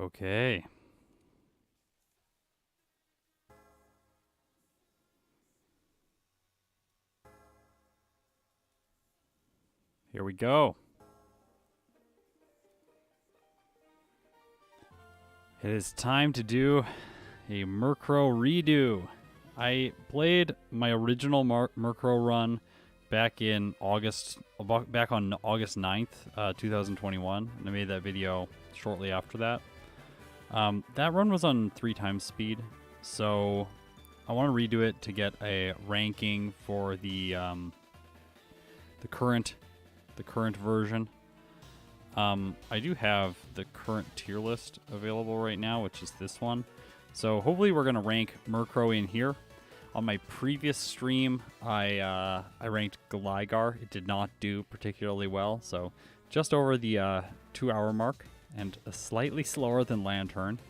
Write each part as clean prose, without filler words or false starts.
Okay. Here we go. It is time to do a Murkrow redo. I played my original Murkrow run back in back on August 9th, 2021, and I made that video shortly after that. That run was on 3x speed, so I want to redo it to get a ranking for the current version. I do have the current tier list available right now, which is this one. So hopefully we're gonna rank Murkrow in here. On my previous stream, I ranked Gligar. It did not do particularly well, so just over the 2-hour mark and slightly slower than Lantern.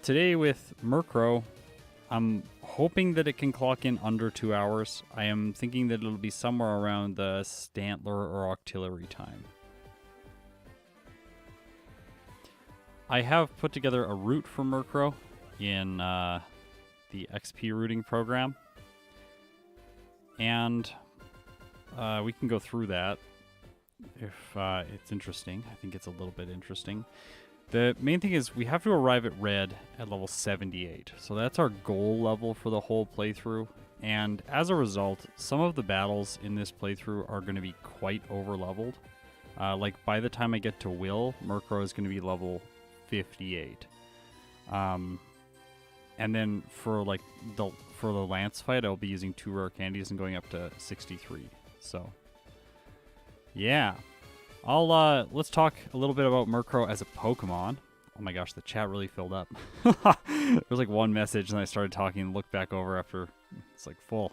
Today with Murkrow, I'm hoping that it can clock in under 2 hours. I am thinking that it'll be somewhere around the Stantler or Octillery time. I have put together a route for Murkrow in the XP routing program, and we can go through that if it's interesting. I think it's a little bit interesting. The main thing is we have to arrive at Red at level 78, so that's our goal level for the whole playthrough, and as a result, some of the battles in this playthrough are going to be quite over-leveled. Like by the time I get to Will, Murkrow is going to be level 58. And then for the Lance fight, I'll be using 2 rare candies and going up to 63. So yeah, let's talk a little bit about Murkrow as a Pokemon. Oh my gosh, the chat really filled up. There was like one message and I started talking and looked back over after it's like full.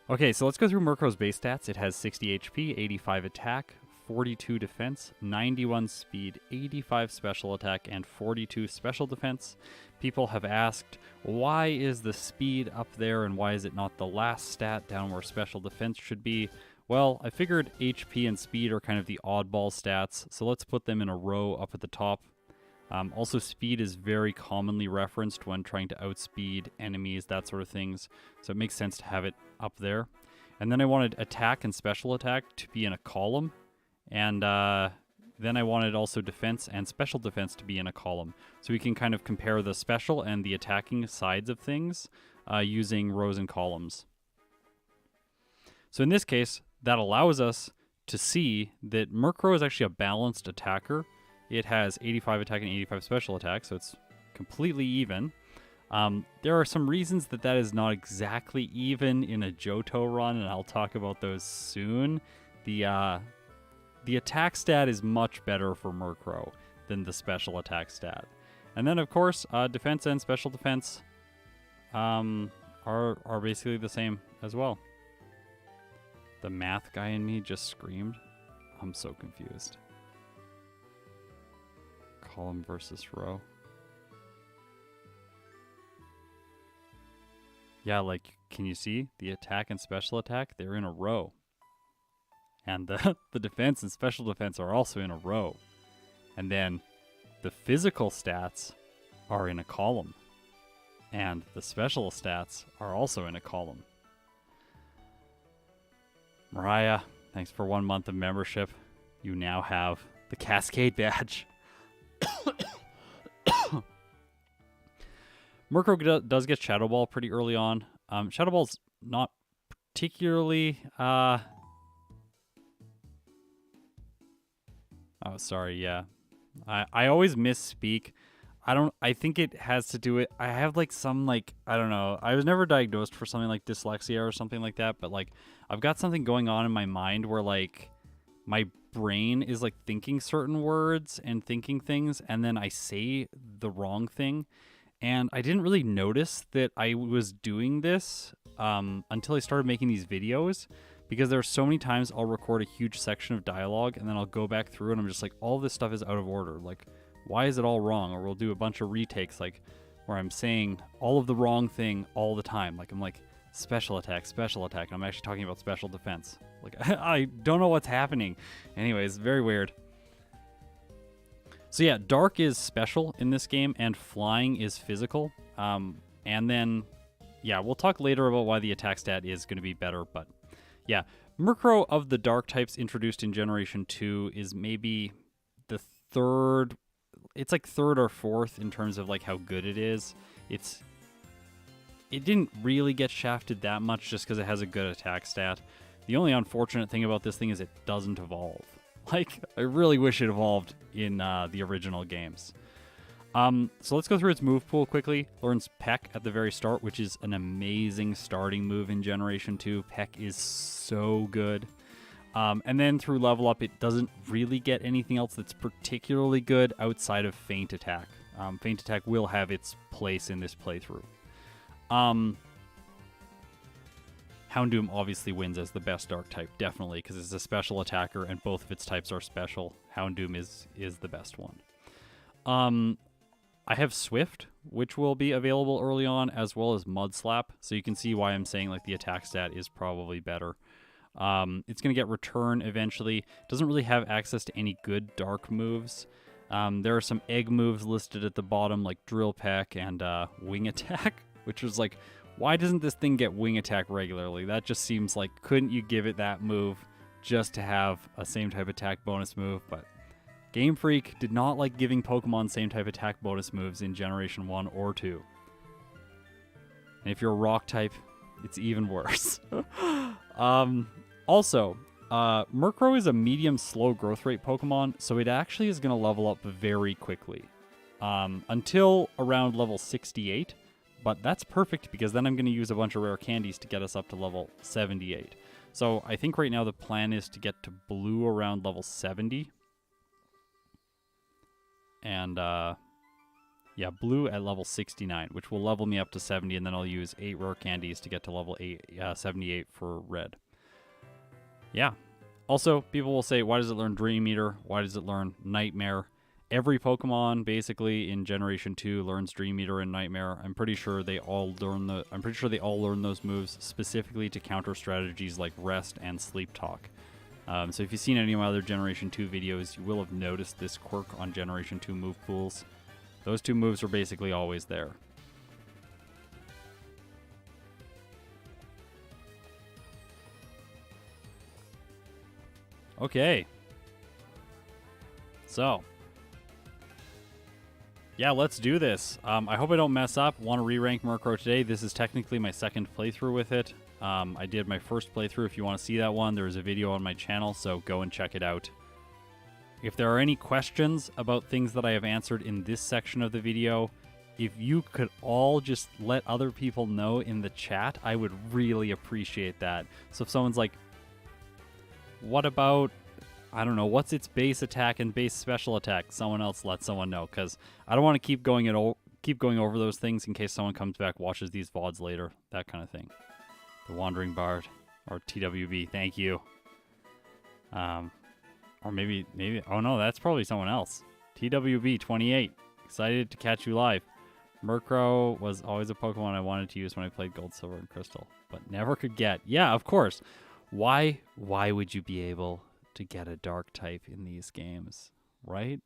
Okay, so let's go through Murkrow's base stats. It has 60 HP, 85 attack, 42 defense, 91 speed, 85 special attack, and 42 special defense. People have asked, why is the speed up there and why is it not the last stat down where special defense should be? Well, I figured HP and speed are kind of the oddball stats, so let's put them in a row up at the top. Also, speed is very commonly referenced when trying to outspeed enemies, that sort of things, so it makes sense to have it up there. And then I wanted attack and special attack to be in a column. And then I wanted also defense and special defense to be in a column. So we can kind of compare the special and the attacking sides of things using rows and columns. So in this case, that allows us to see that Murkrow is actually a balanced attacker. It has 85 attack and 85 special attack, so it's completely even. There are some reasons that is not exactly even in a Johto run, and I'll talk about those soon. The attack stat is much better for Murkrow than the special attack stat. And then, of course, defense and special defense are basically the same as well. The math guy in me just screamed. I'm so confused. Column versus row. Yeah, like, can you see? The attack and special attack, they're in a row. And the defense and special defense are also in a row. And then the physical stats are in a column. And the special stats are also in a column. Mariah, thanks for 1 month of membership. You now have the Cascade badge. Murkrow does get Shadow Ball pretty early on. Shadow Ball's not particularly... Oh, sorry, yeah. I always misspeak. I think it has to do with... I have, like, some, like... I don't know. I was never diagnosed for something like dyslexia or something like that, but, like, I've got something going on in my mind where, like, my brain is, like, thinking certain words and thinking things, and then I say the wrong thing. And I didn't really notice that I was doing this until I started making these videos, because there are so many times I'll record a huge section of dialogue and then I'll go back through and I'm just like, all this stuff is out of order. Like, why is it all wrong? Or we'll do a bunch of retakes, like, where I'm saying all of the wrong thing all the time. Like, I'm like, special attack, and I'm actually talking about special defense. Like, I don't know what's happening. Anyways, very weird. So yeah, Dark is special in this game, and Flying is physical. And then, yeah, we'll talk later about why the attack stat is going to be better. But yeah, Murkrow of the Dark types introduced in Generation 2 is maybe the third. It's like third or fourth in terms of like how good it is. It didn't really get shafted that much just because it has a good attack stat. The only unfortunate thing about this thing is it doesn't evolve. Like, I really wish it evolved in the original games. So let's go through its move pool quickly. Learns Peck at the very start, which is an amazing starting move in Generation 2. Peck is so good. And then through level up, it doesn't really get anything else that's particularly good outside of Feint Attack. Feint Attack will have its place in this playthrough. Houndoom obviously wins as the best Dark type, definitely, because it's a special attacker and both of its types are special. Houndoom is the best one. I have Swift, which will be available early on, as well as Mud Slap, so you can see why I'm saying like the attack stat is probably better. It's going to get Return eventually. Doesn't really have access to any good Dark moves. There are some egg moves listed at the bottom, like Drill Peck and Wing Attack, which was like, why doesn't this thing get Wing Attack regularly? That just seems like, couldn't you give it that move just to have a same type attack bonus move? But Game Freak did not like giving Pokemon same type attack bonus moves in Generation 1 or 2. And if you're a Rock type, it's even worse. Also, Murkrow is a medium slow growth rate Pokemon, so it actually is going to level up very quickly. Until around level 68. But that's perfect because then I'm going to use a bunch of rare candies to get us up to level 78. So I think right now the plan is to get to blue around level 70. And, yeah, blue at level 69, which will level me up to 70, and then I'll use 8 rare candies to get to level 78 for red. Yeah. Also, people will say, why does it learn Dream Eater? Why does it learn Nightmare? Every Pokemon, basically, in Generation 2 learns Dream Eater and Nightmare. I'm pretty sure they all learn those moves specifically to counter strategies like Rest and Sleep Talk. So if you've seen any of my other Generation 2 videos, you will have noticed this quirk on Generation 2 move pools. Those two moves are basically always there. Okay. So, yeah, let's do this. I hope I don't mess up. Want to re-rank Murkrow today. This is technically my second playthrough with it. I did my first playthrough. If you want to see that one, there is a video on my channel, so go and check it out. If there are any questions about things that I have answered in this section of the video, if you could all just let other people know in the chat, I would really appreciate that. So if someone's like, what about, I don't know, what's its base attack and base special attack? Someone else let someone know, because I don't want to keep going over those things in case someone comes back, watches these VODs later, that kind of thing. The Wandering Bard, or TWB, thank you. Or maybe, oh no, that's probably someone else. TWB28, excited to catch you live. Murkrow was always a Pokemon I wanted to use when I played Gold, Silver, and Crystal, but never could get. Yeah, of course. Why would you be able to get a Dark type in these games, right?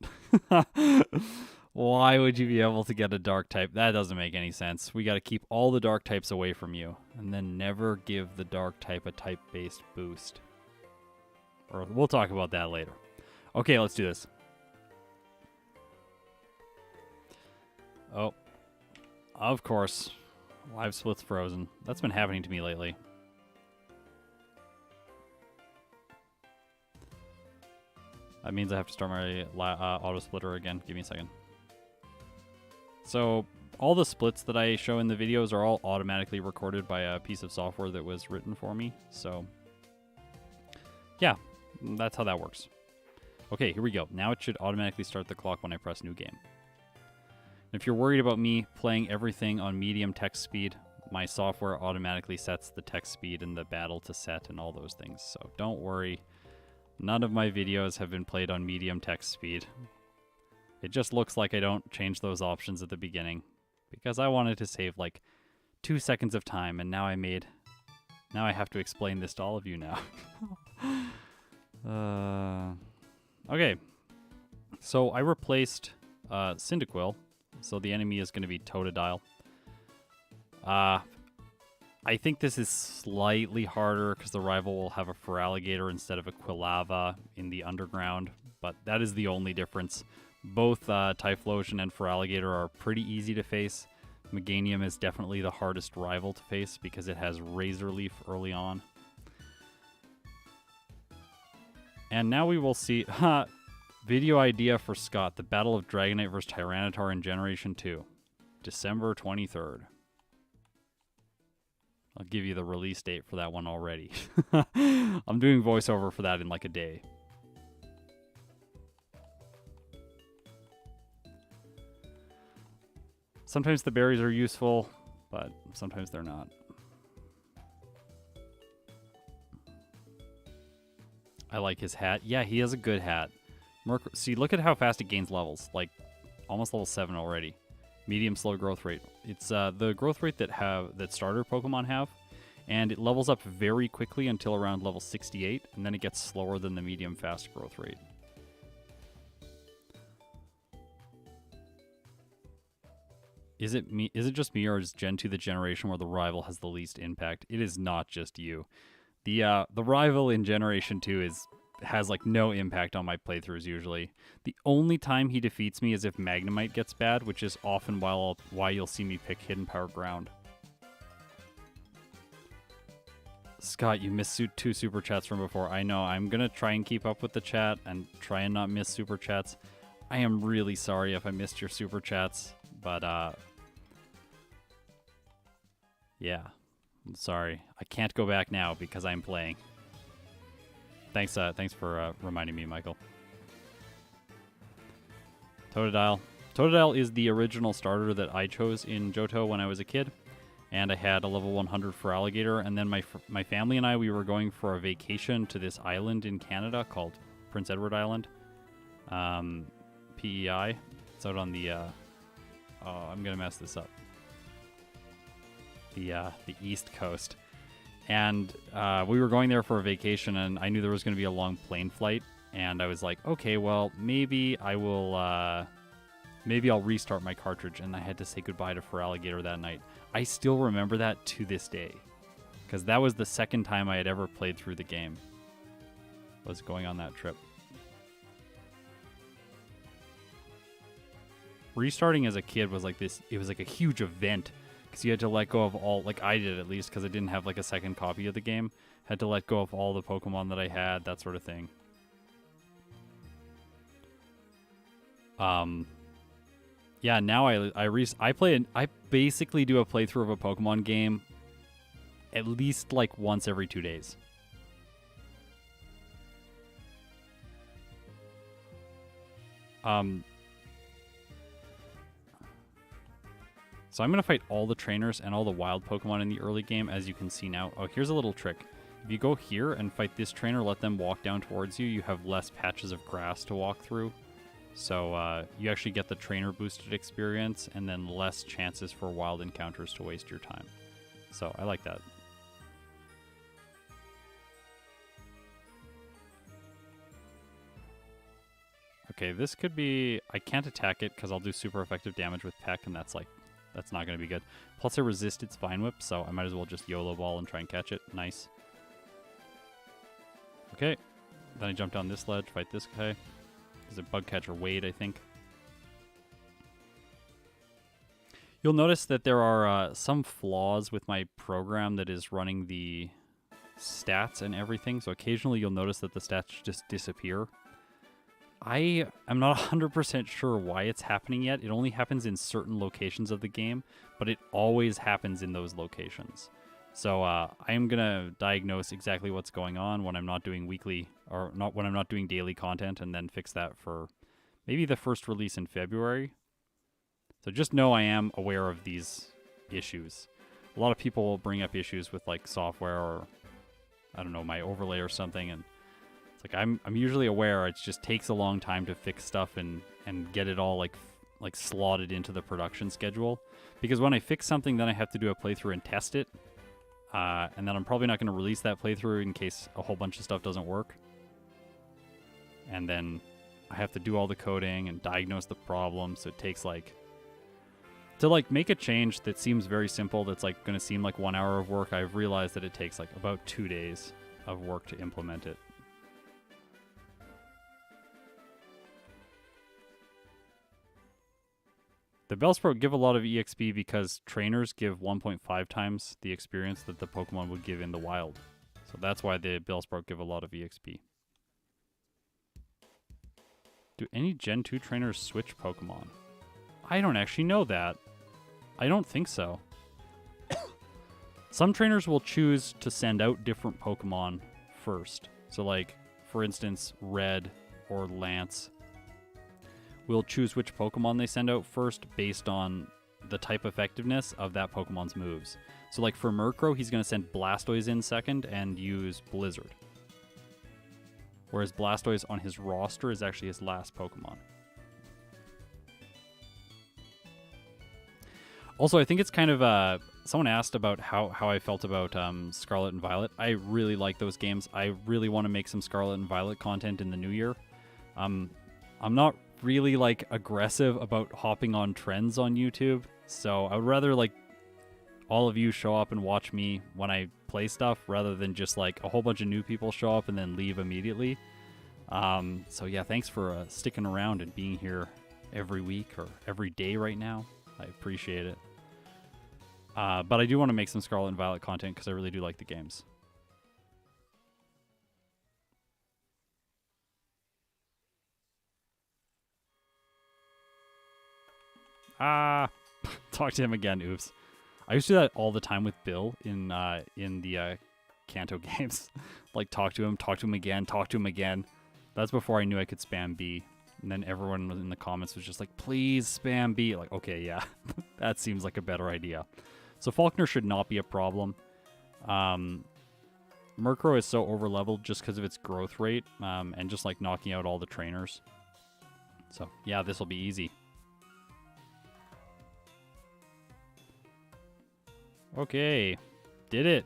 Why would you be able to get a Dark type? That doesn't make any sense. We got to keep all the Dark types away from you, and then never give the Dark type a type-based boost. Or we'll talk about that later. Okay, let's do this. Oh, of course. Live split's frozen. That's been happening to me lately. That means I have to start my auto splitter again. Give me a second. So all the splits that I show in the videos are all automatically recorded by a piece of software that was written for me. So yeah, that's how that works. Okay, here we go. Now it should automatically start the clock when I press new game. If you're worried about me playing everything on medium text speed, my software automatically sets the text speed and the battle to set and all those things. So don't worry. None of my videos have been played on medium text speed. It just looks like I don't change those options at the beginning because I wanted to save like 2 seconds of time, and now I have to explain this to all of you now. Okay. So I replaced Cyndaquil, so the enemy is going to be Totodile. I think this is slightly harder because the rival will have a Feraligatr instead of a Quilava in the underground, but that is the only difference. Both Typhlosion and Feraligatr are pretty easy to face. Meganium is definitely the hardest rival to face because it has Razor Leaf early on. And now we will see... Video idea for Scott. The Battle of Dragonite vs. Tyranitar in Generation 2. December 23rd. I'll give you the release date for that one already. I'm doing voiceover for that in like a day. Sometimes the berries are useful, but sometimes they're not. I like his hat. Yeah, he has a good hat. See, look at how fast it gains levels. Like, almost level 7 already. Medium slow growth rate. It's the growth rate that starter Pokemon have, and it levels up very quickly until around level 68, and then it gets slower than the medium fast growth rate. Is it me? Is it just me, or is Gen 2 the generation where the rival has the least impact? It is not just you. The rival in Generation 2 has like no impact on my playthroughs usually. The only time he defeats me is if Magnemite gets bad, which is often why you'll see me pick Hidden Power Ground. Scott, you missed 2 super chats from before. I know. I'm going to try and keep up with the chat and try and not miss super chats. I am really sorry if I missed your super chats, but yeah. I'm sorry. I can't go back now because I'm playing. Thanks for reminding me, Michael. Totodile. Totodile is the original starter that I chose in Johto when I was a kid, and I had a level 100 Feraligatr, and then my family and we were going for a vacation to this island in Canada called Prince Edward Island, PEI. It's out on the, I'm gonna mess this up. The East Coast. And we were going there for a vacation, and I knew there was going to be a long plane flight, and I was like, okay, well, maybe I'll restart my cartridge, and I had to say goodbye to Feraligatr that night. I still remember that to this day, because that was the second time I had ever played through the game, was going on that trip. Restarting as a kid was like this, it was like a huge event, because you had to let go of all, like I did at least, because I didn't have like a second copy of the game. Had to let go of all the Pokemon that I had, that sort of thing. Yeah, now I basically do a playthrough of a Pokemon game at least like once every 2 days. So I'm going to fight all the trainers and all the wild Pokemon in the early game, as you can see now. Oh, here's a little trick. If you go here and fight this trainer, let them walk down towards you, you have less patches of grass to walk through. So you actually get the trainer boosted experience and then less chances for wild encounters to waste your time. So I like that. Okay, this could be... I can't attack it because I'll do super effective damage with Peck, and that's not going to be good. Plus I resist its Vine Whip, so I might as well just YOLO Ball and try and catch it. Nice. Okay. Then I jump down this ledge, fight this guy. Is it Bug Catcher Wade, I think. You'll notice that there are some flaws with my program that is running the stats and everything. So occasionally you'll notice that the stats just disappear. I am not 100% sure why it's happening yet. It only happens in certain locations of the game, but it always happens in those locations. So I am going to diagnose exactly what's going on when I'm not doing weekly, or not when I'm not doing daily content, and then fix that for maybe the first release in February. So just know I am aware of these issues. A lot of people will bring up issues with like software or, I don't know, my overlay or something, and it's like I'm usually aware. It just takes a long time to fix stuff and get it all like slotted into the production schedule. Because when I fix something, then I have to do a playthrough and test it. And then I'm probably not going to release that playthrough in case a whole bunch of stuff doesn't work. And then I have to do all the coding and diagnose the problem. So it takes like, to like make a change that seems very simple, that's like going to seem like 1 hour of work, I've realized that it takes like about 2 days of work to implement it. The Bellsprout give a lot of EXP because trainers give 1.5 times the experience that the Pokemon would give in the wild. So that's why the Bellsprout give a lot of EXP. Do any Gen 2 trainers switch Pokemon? I don't actually know that. I don't think so. Some trainers will choose to send out different Pokemon first. So like, for instance, Red or Lance will choose which Pokemon they send out first based on the type effectiveness of that Pokemon's moves. So like for Murkrow, he's going to send Blastoise in second and use Blizzard. Whereas Blastoise on his roster is actually his last Pokemon. Also, I think it's kind of, someone asked about how I felt about Scarlet and Violet. I really like those games. I really want to make some Scarlet and Violet content in the new year. I'm not really like aggressive about hopping on trends on YouTube, so I would rather like all of you show up and watch me when I play stuff rather than just like a whole bunch of new people show up and then leave immediately. So yeah, thanks for sticking around and being here every week or every day right now. I appreciate it. But I do want to make some Scarlet and Violet content because I really do like the games. Talk to him again, oops. I used to do that all the time with Bill in the Kanto games. Like talk to him again, talk to him again. That's before I knew I could spam B. And then everyone was in the comments was just like, please spam B. Like, okay, yeah, that seems like a better idea. So Falkner should not be a problem. Murkrow is so overleveled just because of its growth rate and just like knocking out all the trainers. So yeah, this will be easy. Okay, did it.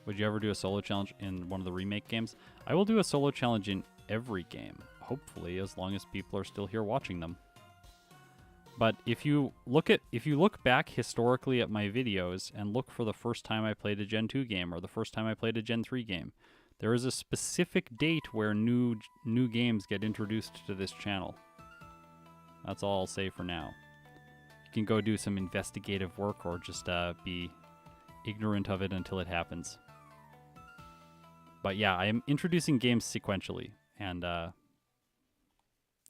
Would you ever do a solo challenge in one of the remake games? I will do a solo challenge in every game, hopefully, as long as people are still here watching them. But if you look back historically at my videos and look for the first time I played a Gen 2 game or the first time I played a Gen 3 game, there is a specific date where new games get introduced to this channel. That's all I'll say for now. You can go do some investigative work or just be ignorant of it until it happens. But yeah, I am introducing games sequentially, and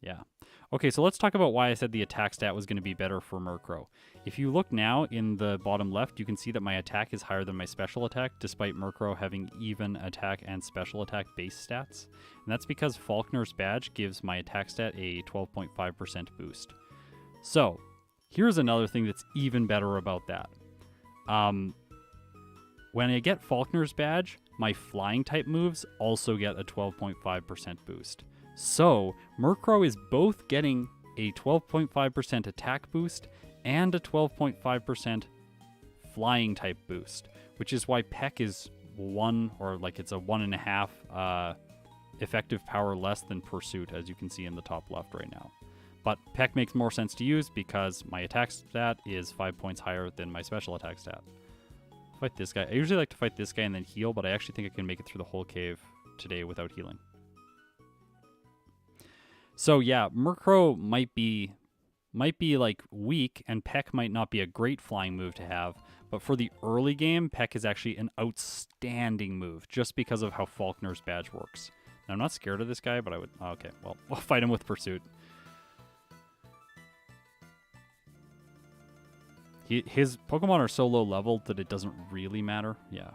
yeah. Okay, so let's talk about why I said the attack stat was going to be better for Murkrow. If you look now in the bottom left, you can see that my attack is higher than my special attack, despite Murkrow having even attack and special attack base stats. And that's because Falkner's badge gives my attack stat a 12.5% boost. So, here's another thing that's even better about that. When I get Falkner's badge, my flying type moves also get a 12.5% boost. So, Murkrow is both getting a 12.5% attack boost and a 12.5% flying type boost, which is why Peck is 1, or like it's a 1.5 effective power less than Pursuit, as you can see in the top left right now. But Peck makes more sense to use because my attack stat is 5 points higher than my special attack stat. Fight this guy. I usually like to fight this guy and then heal, but I actually think I can make it through the whole cave today without healing. So yeah, Murkrow might be like weak, and Peck might not be a great flying move to have, but for the early game, Peck is actually an outstanding move just because of how Falkner's badge works. Now, I'm not scared of this guy, but I would... Okay, well, we'll fight him with Pursuit. His Pokemon are so low leveled that it doesn't really matter. Yeah.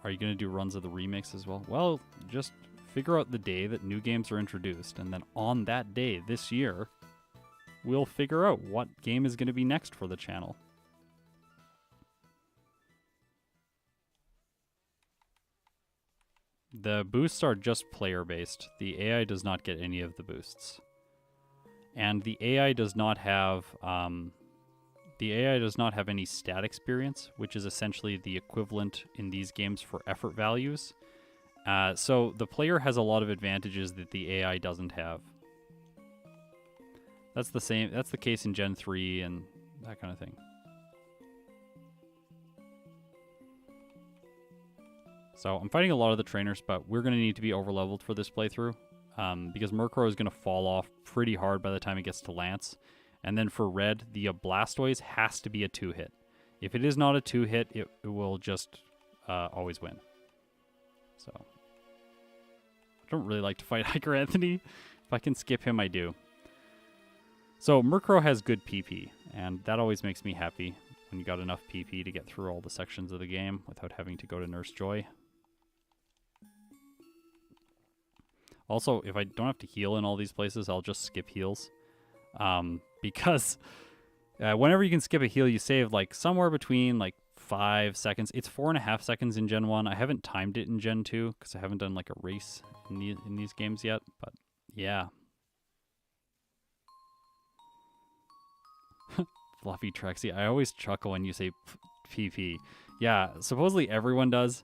Are you going to do runs of the remakes as well? Well, just figure out the day that new games are introduced, and then on that day this year, we'll figure out what game is going to be next for the channel. The boosts are just player-based. The AI does not get any of the boosts. And the AI does not have... any stat experience, which is essentially the equivalent in these games for effort values. So the player has a lot of advantages that the AI doesn't have. That's the same. That's the case in Gen 3 and that kind of thing. So I'm fighting a lot of the trainers, but we're going to need to be overleveled for this playthrough because Murkrow is going to fall off pretty hard by the time it gets to Lance. And then for Red, the Blastoise has to be a 2-hit. If it is not a 2-hit, it will just always win. So I don't really like to fight Hiker Anthony. If I can skip him, I do. So Murkrow has good PP, and that always makes me happy when you got enough PP to get through all the sections of the game without having to go to Nurse Joy. Also, if I don't have to heal in all these places, I'll just skip heals. Because whenever you can skip a heal, you save like somewhere between like 5 seconds. It's 4.5 seconds in Gen 1. I haven't timed it in Gen 2 because I haven't done like a race in these games yet. But yeah. Fluffy Trexie. I always chuckle when you say PP. Yeah, supposedly everyone does.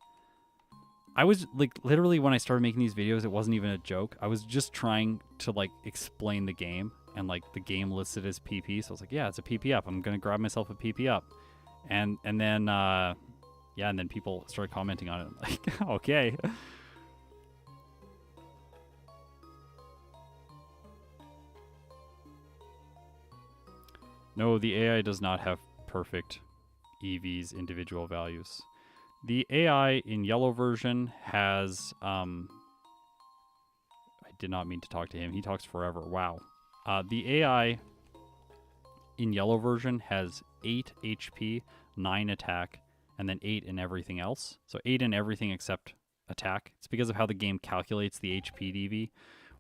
I was like, literally when I started making these videos, it wasn't even a joke. I was just trying to like explain the game, and like the game listed as PP. So I was like, yeah, it's a PP up. I'm going to grab myself a PP up. And then, yeah, and then people started commenting on it. I'm like, okay. No, the AI does not have perfect Eevee's individual values. The AI in yellow version has, I did not mean to talk to him. He talks forever. Wow. The AI in yellow version has 8 HP, 9 attack, and then 8 in everything else. So 8 in everything except attack. It's because of how the game calculates the HP DV.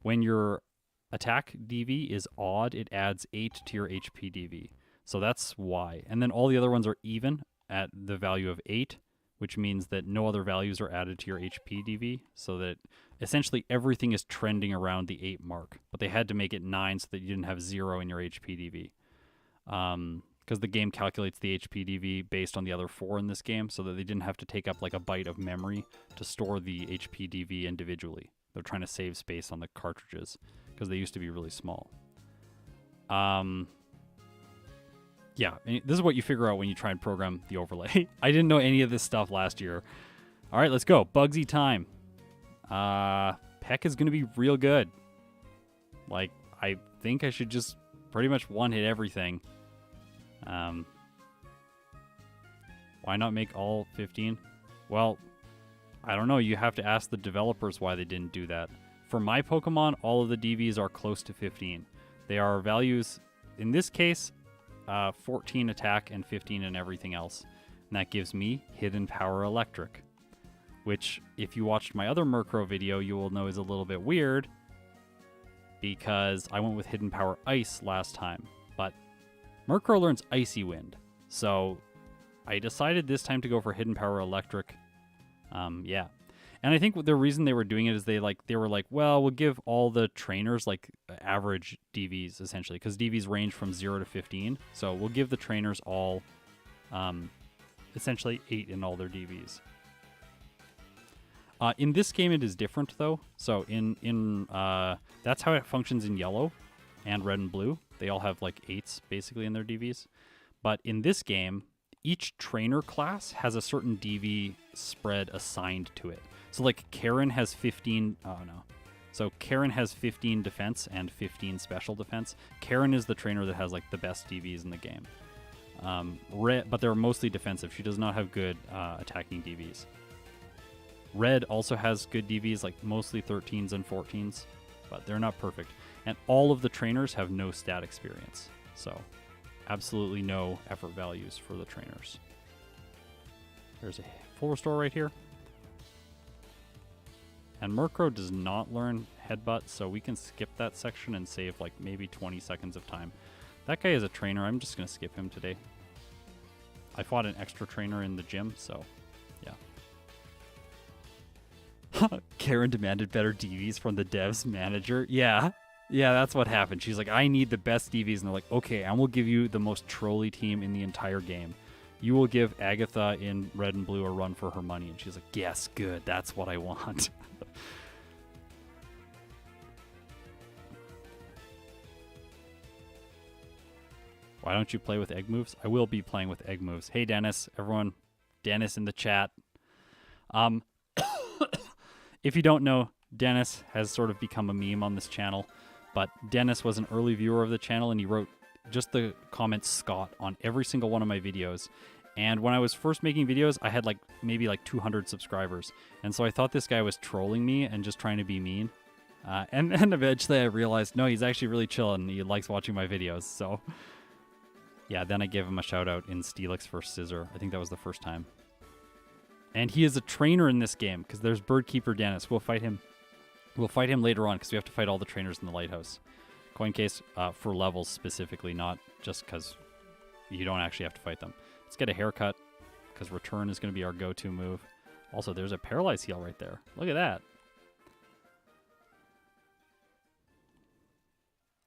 When your attack DV is odd, it adds 8 to your HP DV. So that's why. And then all the other ones are even at the value of 8, which means that no other values are added to your HP DV, so that essentially everything is trending around the 8 mark. But they had to make it 9 so that you didn't have 0 in your HP DV. Because the game calculates the HP DV based on the other 4 in this game, so that they didn't have to take up like a byte of memory to store the HP DV individually. They're trying to save space on the cartridges, because they used to be really small. Yeah, this is what you figure out when you try and program the overlay. I didn't know any of this stuff last year. All right, let's go. Bugsy time. Peck is going to be real good. Like, I think I should just pretty much one-hit everything. Why not make all 15? Well, I don't know. You have to ask the developers why they didn't do that. For my Pokemon, all of the DVs are close to 15. They are values, in this case, 14 attack and 15 in everything else. And that gives me Hidden Power Electric, which, if you watched my other Murkrow video, you will know is a little bit weird because I went with Hidden Power Ice last time. But Murkrow learns Icy Wind, so I decided this time to go for Hidden Power Electric. Yeah. And I think the reason they were doing it is they were like, well, we'll give all the trainers like average DVs essentially, because DVs range from 0 to 15. So we'll give the trainers all essentially 8 in all their DVs. In this game, it is different though. So in that's how it functions in yellow and red and blue. They all have like 8s basically in their DVs. But in this game, each trainer class has a certain DV spread assigned to it. So like Karen has 15, oh no. So Karen has 15 defense and 15 special defense. Karen is the trainer that has like the best DVs in the game. But they're mostly defensive. She does not have good attacking DVs. Red also has good DVs, like mostly 13s and 14s, but they're not perfect. And all of the trainers have no stat experience. So absolutely no effort values for the trainers. There's a full restore right here. And Murkrow does not learn Headbutt, so we can skip that section and save like maybe 20 seconds of time. That guy is a trainer. I'm just going to skip him today. I fought an extra trainer in the gym, so yeah. Karen demanded better DVs from the devs manager. Yeah, that's what happened. She's like, I need the best DVs. And they're like, okay, and we'll give you the most trolly team in the entire game. You will give Agatha in red and blue a run for her money. And she's like, yes, good. That's what I want. Why don't you play with egg moves? I will be playing with egg moves. Hey, Dennis. Everyone. Dennis in the chat. If you don't know, Dennis has sort of become a meme on this channel. But Dennis was an early viewer of the channel, and he wrote just the comment Scott on every single one of my videos. And when I was first making videos, I had maybe 200 subscribers. And so I thought this guy was trolling me and just trying to be mean. And then eventually I realized, no, he's actually really chill and he likes watching my videos. So yeah, then I gave him a shout out in Steelix vs. Scissor. I think that was the first time. And he is a trainer in this game because there's Birdkeeper Dennis. We'll fight him. We'll fight him later on because we have to fight all the trainers in the lighthouse. Coin case for levels specifically, not just because you don't actually have to fight them. Let's get a haircut because return is going to be our go-to move. Also, there's a paralyzed heal right there. Look at that.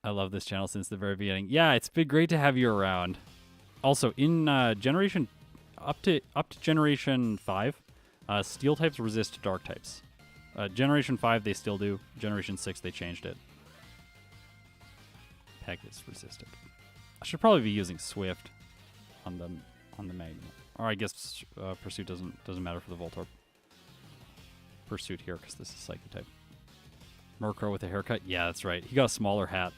I love this channel since the very beginning. Yeah, it's been great to have you around. Also, in generation up to generation 5, steel types resist dark types. Generation 5 they still do. Generation 6 they changed it. Peg is resisted. I should probably be using Swift on the Magma. Or I guess Pursuit doesn't matter for the Voltorb. Pursuit here because this is Psychic type. Murkrow with a haircut? Yeah, that's right. He got a smaller hat.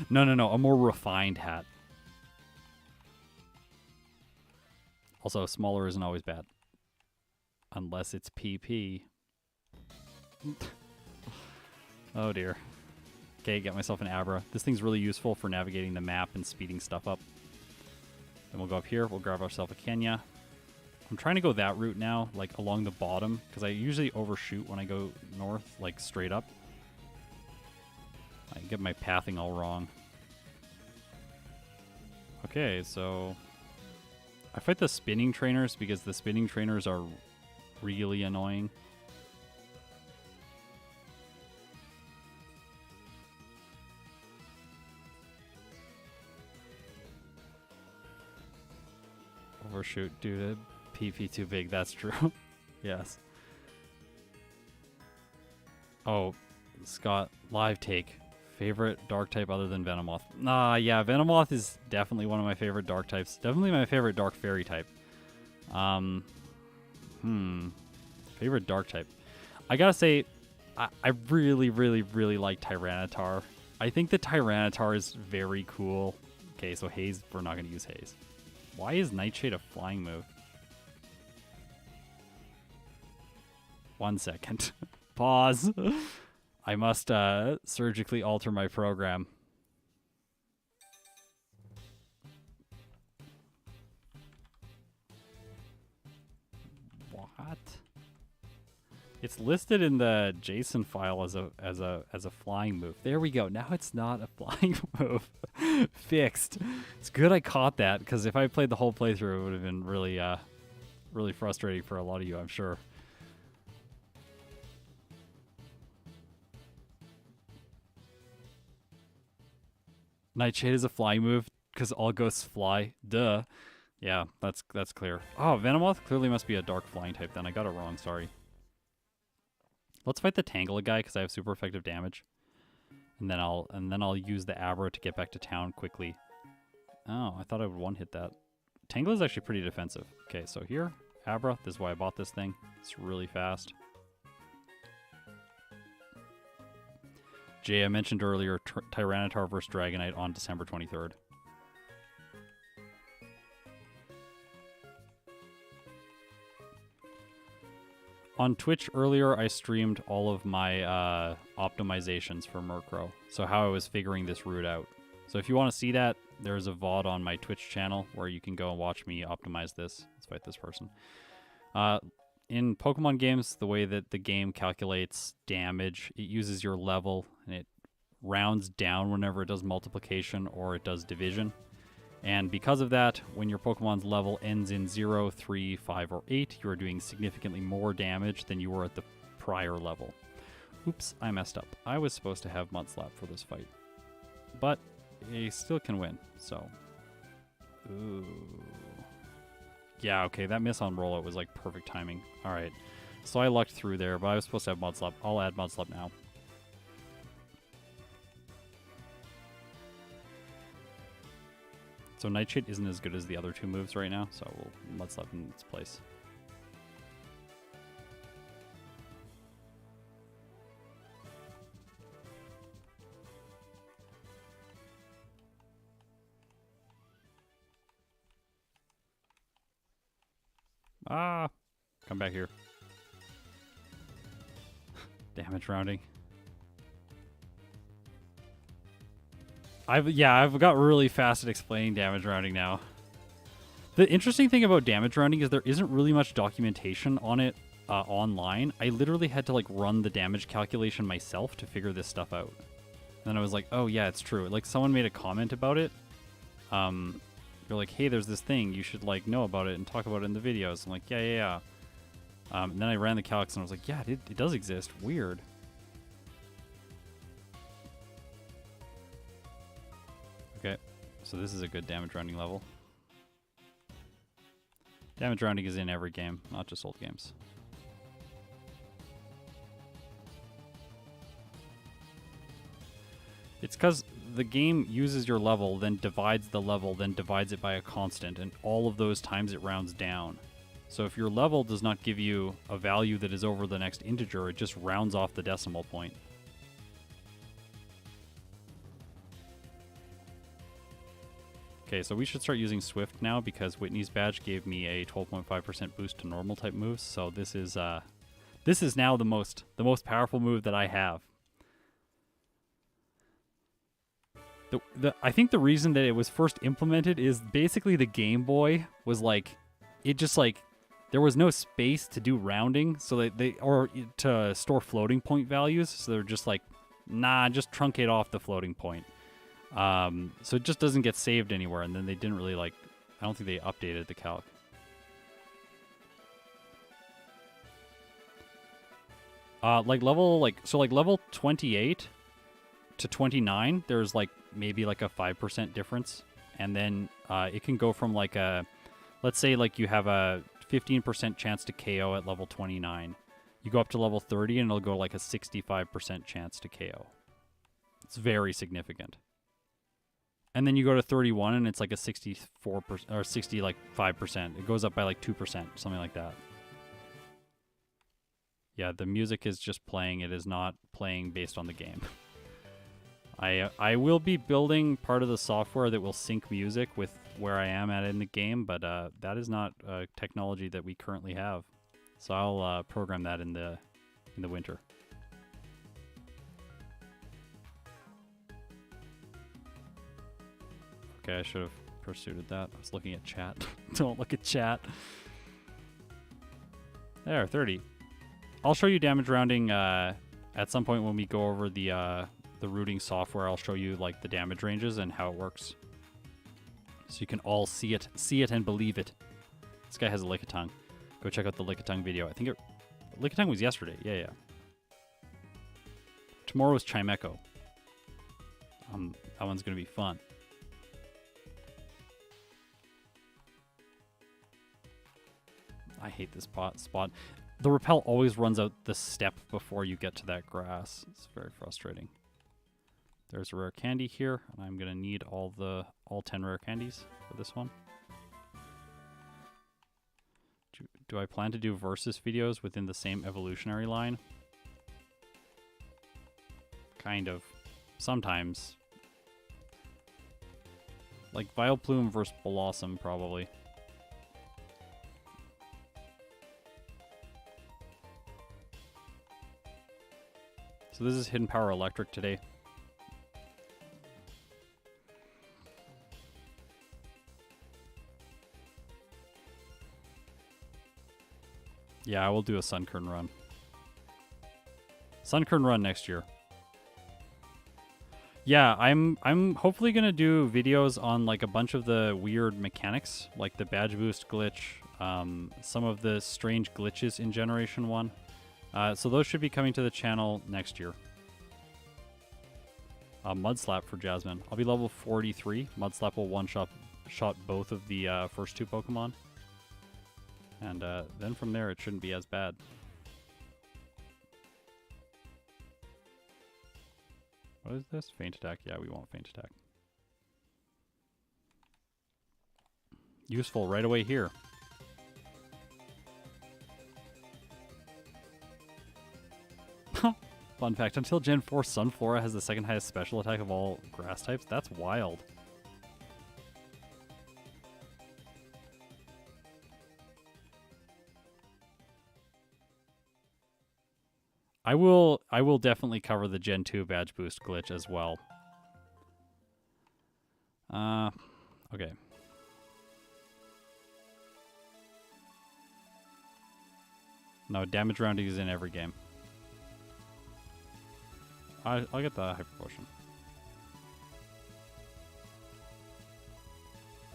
No, a more refined hat. Also, smaller isn't always bad. Unless it's PP. Oh dear. Okay, get myself an Abra. This thing's really useful for navigating the map and speeding stuff up. Then we'll go up here. We'll grab ourselves a Kenya. I'm trying to go that route now, along the bottom, because I usually overshoot when I go north, straight up. I get my pathing all wrong. Okay, so I fight the spinning trainers because the spinning trainers are really annoying. Overshoot due to PP too big, that's true. Yes. Oh, Scott, live take. Favorite dark type other than Venomoth? Yeah, Venomoth is definitely one of my favorite dark types. Definitely my favorite dark fairy type. Favorite dark type. I gotta say, I really, really, really like Tyranitar. I think the Tyranitar is very cool. Okay, so Haze, we're not gonna use Haze. Why is Nightshade a flying move? 1 second. Pause. I must surgically alter my program. What? It's listed in the JSON file as a flying move. There we go. Now it's not a flying move. Fixed. It's good I caught that because if I played the whole playthrough, it would have been really really frustrating for a lot of you, I'm sure. Nightshade is a flying move because all ghosts fly. Duh. Yeah, that's clear. Oh, Venomoth clearly must be a dark flying type then. I got it wrong, sorry. Let's fight the Tangela guy because I have super effective damage. And then I'll use the Abra to get back to town quickly. Oh, I thought I would one-hit that. Tangela is actually pretty defensive. Okay, so here, Abra. This is why I bought this thing. It's really fast. Jay, I mentioned earlier Tyranitar vs. Dragonite on December 23rd. On Twitch earlier, I streamed all of my optimizations for Murkrow. So how I was figuring this route out. So if you want to see that, there's a VOD on my Twitch channel where you can go and watch me optimize this. Let's fight this person. In Pokemon games, the way that the game calculates damage, it uses your level and it rounds down whenever it does multiplication or it does division. And because of that, when your Pokemon's level ends in 0, 3, 5, or 8, you are doing significantly more damage than you were at the prior level. Oops, I messed up. I was supposed to have Mudslap for this fight. But he still can win, so. Ooh. Yeah, okay, that miss on rollout was like perfect timing. All right. So I lucked through there, but I was supposed to have Mudslap. I'll add Mudslap now. So Nightshade isn't as good as the other two moves right now, so we'll Mudslap in its place. Ah! Come back here. Damage rounding. I've got really fast at explaining damage rounding now. The interesting thing about damage rounding is there isn't really much documentation on it online. I literally had to like run the damage calculation myself to figure this stuff out. And then I was like, oh yeah, it's true. Like someone made a comment about it. They're like, hey, there's this thing. You should like know about it and talk about it in the videos. I'm like, yeah. And then I ran the calcs and I was like, yeah, it does exist. Weird. Okay, so this is a good damage rounding level. Damage rounding is in every game, not just old games. It's because the game uses your level, then divides the level, then divides it by a constant, and all of those times it rounds down. So if your level does not give you a value that is over the next integer, it just rounds off the decimal point. Okay, so we should start using Swift now because Whitney's badge gave me a 12.5% boost to normal type moves. So this is now the most powerful move that I have. I think the reason that it was first implemented is basically the Game Boy was like, it just like, there was no space to do rounding, so or to store floating point values. So they're just like, nah, just truncate off the floating point. So it just doesn't get saved anywhere, and then they didn't really like, I don't think they updated the calc. Level 28 to 29, there's like maybe like a 5% difference, and then it can go from like let's say like you have a 15% chance to KO at level 29. You go up to level 30 and it'll go like a 65% chance to KO. It's very significant. And then you go to 31 and it's like a 64% or 65%. It goes up by like 2%, something like that. Yeah, the music is just playing. It is not playing based on the game. I will be building part of the software that will sync music with where I am at in the game, but that is not technology that we currently have. So I'll program that in the winter. Okay, I should have pursued that. I was looking at chat. Don't look at chat. There, 30. I'll show you damage rounding at some point when we go over the routing software. I'll show you like the damage ranges and how it works, so you can all see it and believe it. This guy has a Lickitung. Go check out the Lickitung video. I think Lickitung was yesterday. Yeah. Tomorrow's Chimecho. That one's gonna be fun. I hate this spot. The repel always runs out the step before you get to that grass. It's very frustrating. There's a rare candy here, and I'm gonna need all 10 rare candies for this one. Do I plan to do versus videos within the same evolutionary line? Kind of. Sometimes. Like Vileplume versus Blossom, probably. So this is Hidden Power Electric today. Yeah, I will do a Sunkern run. Sunkern run next year. Yeah, I'm hopefully gonna do videos on like a bunch of the weird mechanics, like the badge boost glitch, some of the strange glitches in Generation 1. So those should be coming to the channel next year. Mudslap for Jasmine. I'll be level 43. Mudslap will one-shot both of the first two Pokemon. And then from there, it shouldn't be as bad. What is this? Feint attack. Yeah, we want feint attack. Useful right away here. Fun fact, until Gen 4, Sunflora has the second highest special attack of all grass types. That's wild. I will definitely cover the Gen 2 badge boost glitch as well. Okay. No, damage rounding is in every game. I'll get the Hyper Potion.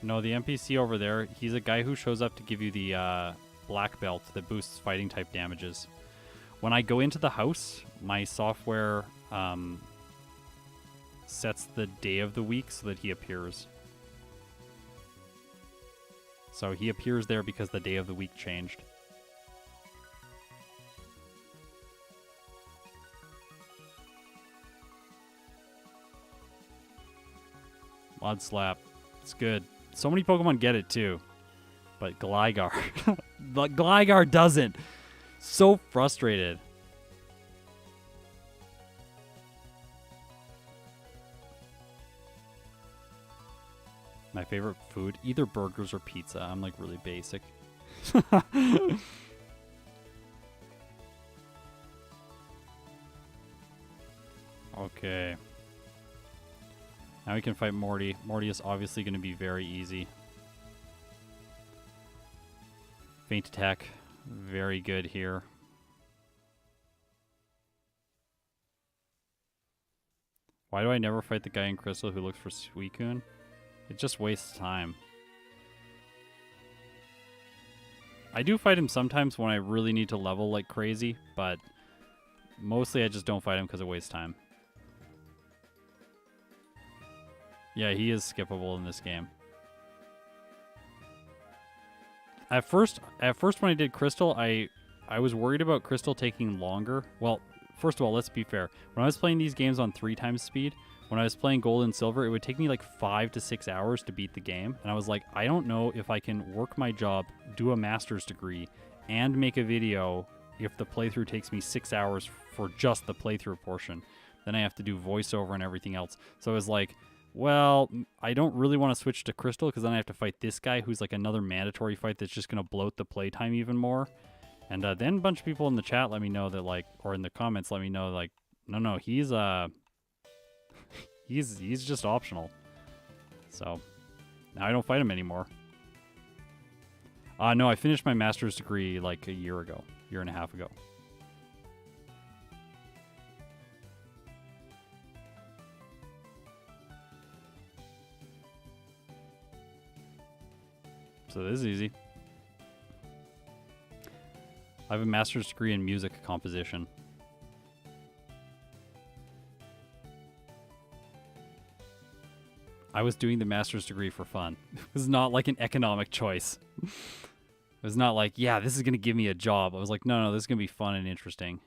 No, the NPC over there, he's a guy who shows up to give you the black belt that boosts fighting type damages. When I go into the house, my software sets the day of the week so that he appears. So he appears there because the day of the week changed. Mod Slap. It's good. So many Pokemon get it too. But Gligar. But Gligar doesn't. So frustrated. My favorite food? Either burgers or pizza. I'm like really basic. Okay. Now we can fight Morty. Morty is obviously going to be very easy. Feint attack. Very good here. Why do I never fight the guy in Crystal who looks for Suicune? It just wastes time. I do fight him sometimes when I really need to level like crazy, but mostly I just don't fight him because it wastes time. Yeah, he is skippable in this game. At first when I did Crystal, I was worried about Crystal taking longer. Well, first of all, let's be fair. When I was playing these games on 3 times speed, when I was playing Gold and Silver, it would take me like 5 to 6 hours to beat the game. And I was like, I don't know if I can work my job, do a master's degree, and make a video if the playthrough takes me 6 hours for just the playthrough portion. Then I have to do voiceover and everything else. So it was like, well, I don't really want to switch to Crystal because then I have to fight this guy who's like another mandatory fight that's just going to bloat the playtime even more. And then a bunch of people in the chat let me know that like, or in the comments let me know like, no, he's just optional. So now I don't fight him anymore. No, I finished my master's degree like a year and a half ago. So this is easy. I have a master's degree in music composition. I was doing the master's degree for fun. It was not like an economic choice. It was not like, yeah, this is going to give me a job. I was like, no, this is going to be fun and interesting.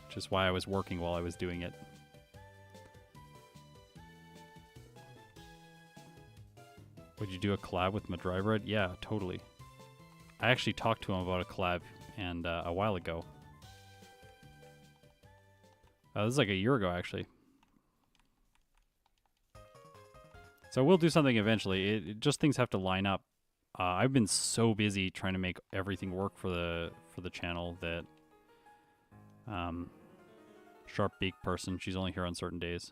Which is why I was working while I was doing it. Would you do a collab with Madrybred? Yeah, totally. I actually talked to him about a collab and a while ago. This is like a year ago, actually. So we'll do something eventually. It just things have to line up. I've been so busy trying to make everything work for the channel that Sharp Beak person, she's only here on certain days.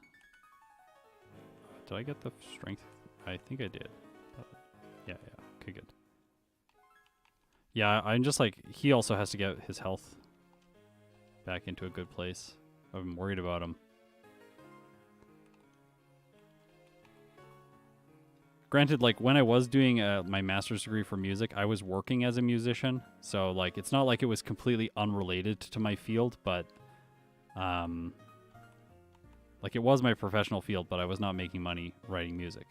Did I get the strength? I think I did. Yeah, okay, good. Yeah, I'm just like, he also has to get his health back into a good place. I'm worried about him. Granted, like, when I was doing my master's degree for music, I was working as a musician. So, like, it's not like it was completely unrelated to my field, but, like, it was my professional field, but I was not making money writing music.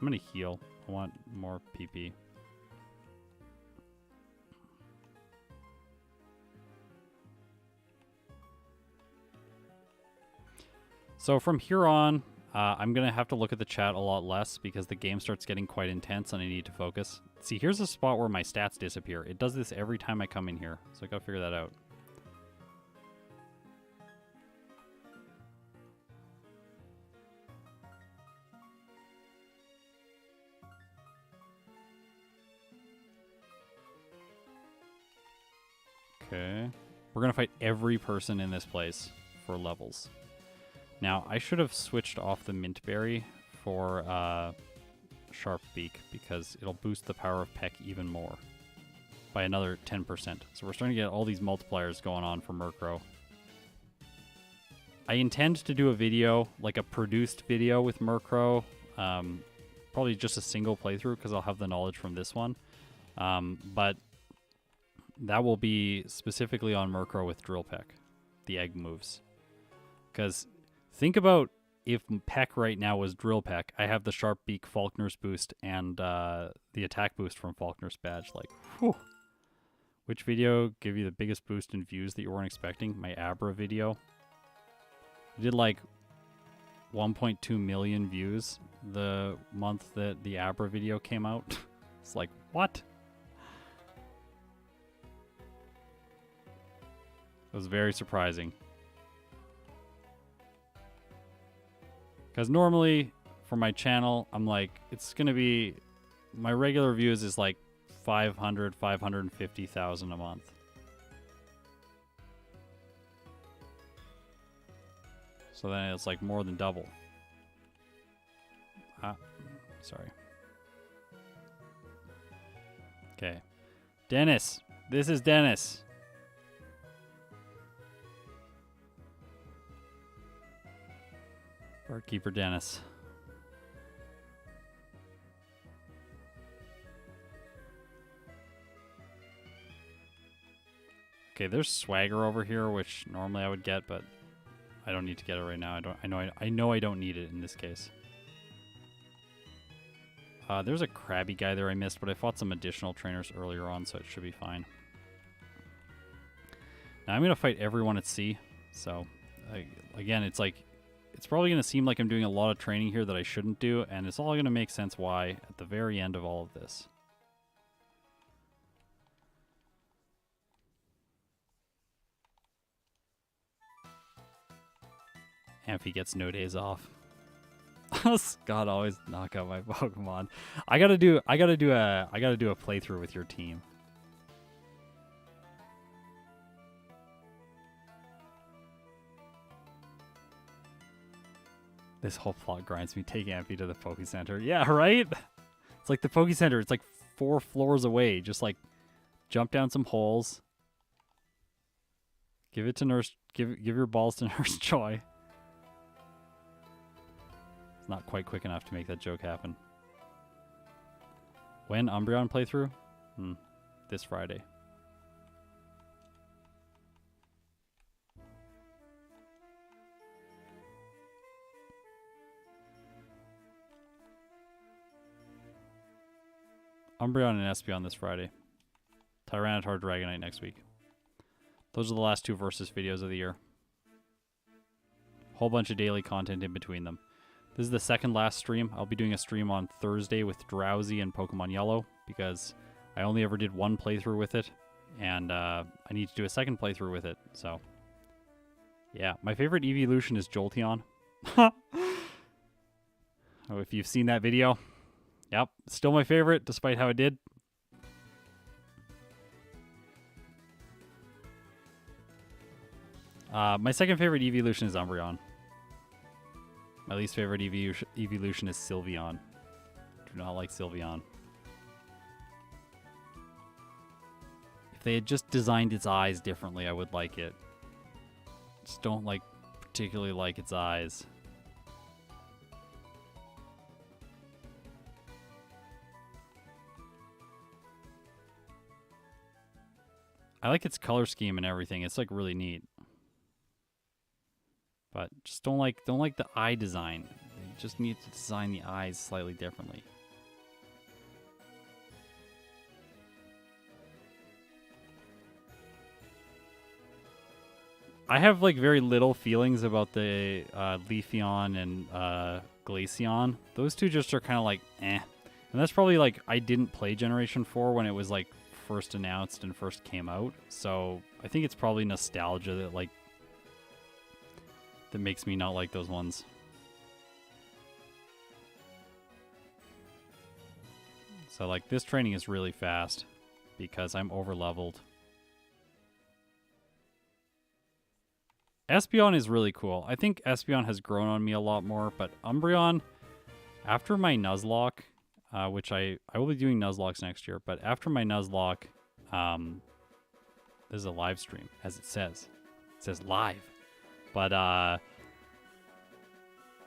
I'm gonna heal. I want more PP. So from here on, I'm going to have to look at the chat a lot less because the game starts getting quite intense and I need to focus. See, here's a spot where my stats disappear. It does this every time I come in here, so I got to figure that out. Okay. We're going to fight every person in this place for levels. Now, I should have switched off the mint berry for Sharp Beak because it'll boost the power of Peck even more by another 10%. So we're starting to get all these multipliers going on for Murkrow. I intend to do a video, like a produced video with Murkrow, probably just a single playthrough because I'll have the knowledge from this one. But that will be specifically on Murkrow with Drill Peck, the egg moves. Because think about if Peck right now was Drill Peck. I have the Sharp Beak, Falkner's boost, and the attack boost from Falkner's badge. Like, whew. Which video gave you the biggest boost in views that you weren't expecting? My Abra video. I did like 1.2 million views the month that the Abra video came out. It's like, what? It was very surprising. Because normally, for my channel, I'm like, it's going to be, my regular views is like 500, 550,000 a month. So then it's like more than double. Sorry. Okay. Dennis. This is Dennis. Barkeeper Dennis. Okay, there's swagger over here, which normally I would get, but I don't need to get it right now. I know I don't need it in this case. There's a crabby guy there I missed, but I fought some additional trainers earlier on, so it should be fine. Now I'm gonna fight everyone at sea. So again, it's like, it's probably going to seem like I'm doing a lot of training here that I shouldn't do, and it's all going to make sense why at the very end of all of this. Amphi gets no days off. Scott always knock out my Pokemon. I gotta do a playthrough with your team. This whole plot grinds me. Take Amphi to the Poke Center. Yeah, right? It's like the Poke Center. It's like 4 floors away. Just like jump down some holes. Give it to Nurse. Give your balls to Nurse Joy. It's not quite quick enough to make that joke happen. When Umbreon playthrough? This Friday. Umbreon and Espeon this Friday. Tyranitar Dragonite next week. Those are the last 2 versus videos of the year. Whole bunch of daily content in between them. This is the second last stream. I'll be doing a stream on Thursday with Drowsy and Pokemon Yellow because I only ever did 1 playthrough with it, and I need to do a second playthrough with it. So, yeah, my favorite evolution is Jolteon. Oh, if you've seen that video. Yep, still my favorite, despite how it did. My second favorite evolution is Umbreon. My least favorite evolution is Sylveon. Do not like Sylveon. If they had just designed its eyes differently, I would like it. Just don't particularly like its eyes. I like its color scheme and everything. It's like really neat. But just don't like the eye design. They just need to design the eyes slightly differently. I have like very little feelings about the Leafeon and Glaceon. Those two just are kind of like eh. And that's probably like I didn't play Generation 4 when it was like first announced and first came out. So I think it's probably nostalgia that like that makes me not like those ones. So like this training is really fast because I'm over leveled. Espeon is really cool. I think Espeon has grown on me a lot more, but Umbreon, after my Nuzlocke, which I will be doing Nuzlocks next year, but after my Nuzlocke, this is a live stream, as it says. It says live. But,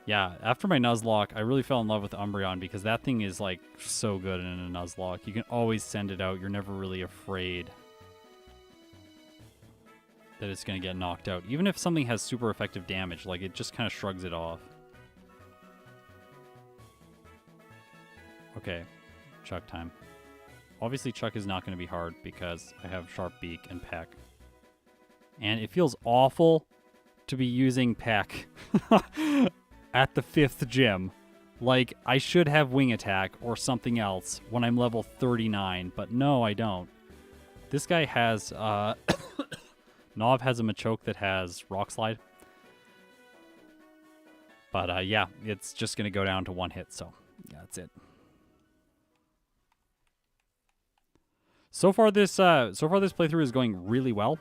yeah, after my Nuzlocke, I really fell in love with Umbreon because that thing is, like, so good in a Nuzlocke. You can always send it out. You're never really afraid that it's going to get knocked out. Even if something has super effective damage, like, it just kind of shrugs it off. Okay, Chuck time. Obviously, Chuck is not going to be hard because I have Sharp Beak and Peck. And it feels awful to be using Peck at the 5th gym. Like, I should have Wing Attack or something else when I'm level 39, but no, I don't. This guy has, Nov has a Machoke that has Rock Slide. But, yeah, it's just going to go down to 1 hit, so yeah, that's it. So far this playthrough is going really well.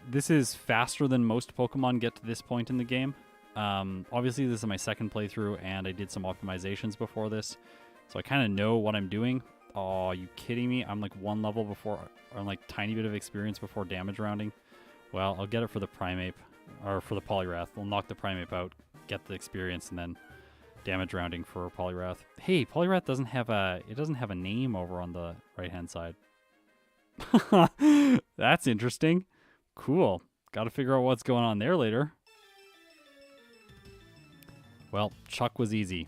This is faster than most Pokemon get to this point in the game. Obviously, this is my second playthrough, and I did some optimizations before this, so I kind of know what I'm doing. Oh, are you kidding me? I'm like 1 level before, or like tiny bit of experience before damage rounding. Well, I'll get it for the Primeape, or for the Poliwrath. We'll knock the Primeape out, get the experience, and then damage rounding for Poliwrath. Hey, Poliwrath doesn't have a name over on the right-hand side. That's interesting. Cool. Got to figure out what's going on there later. Well, Chuck was easy.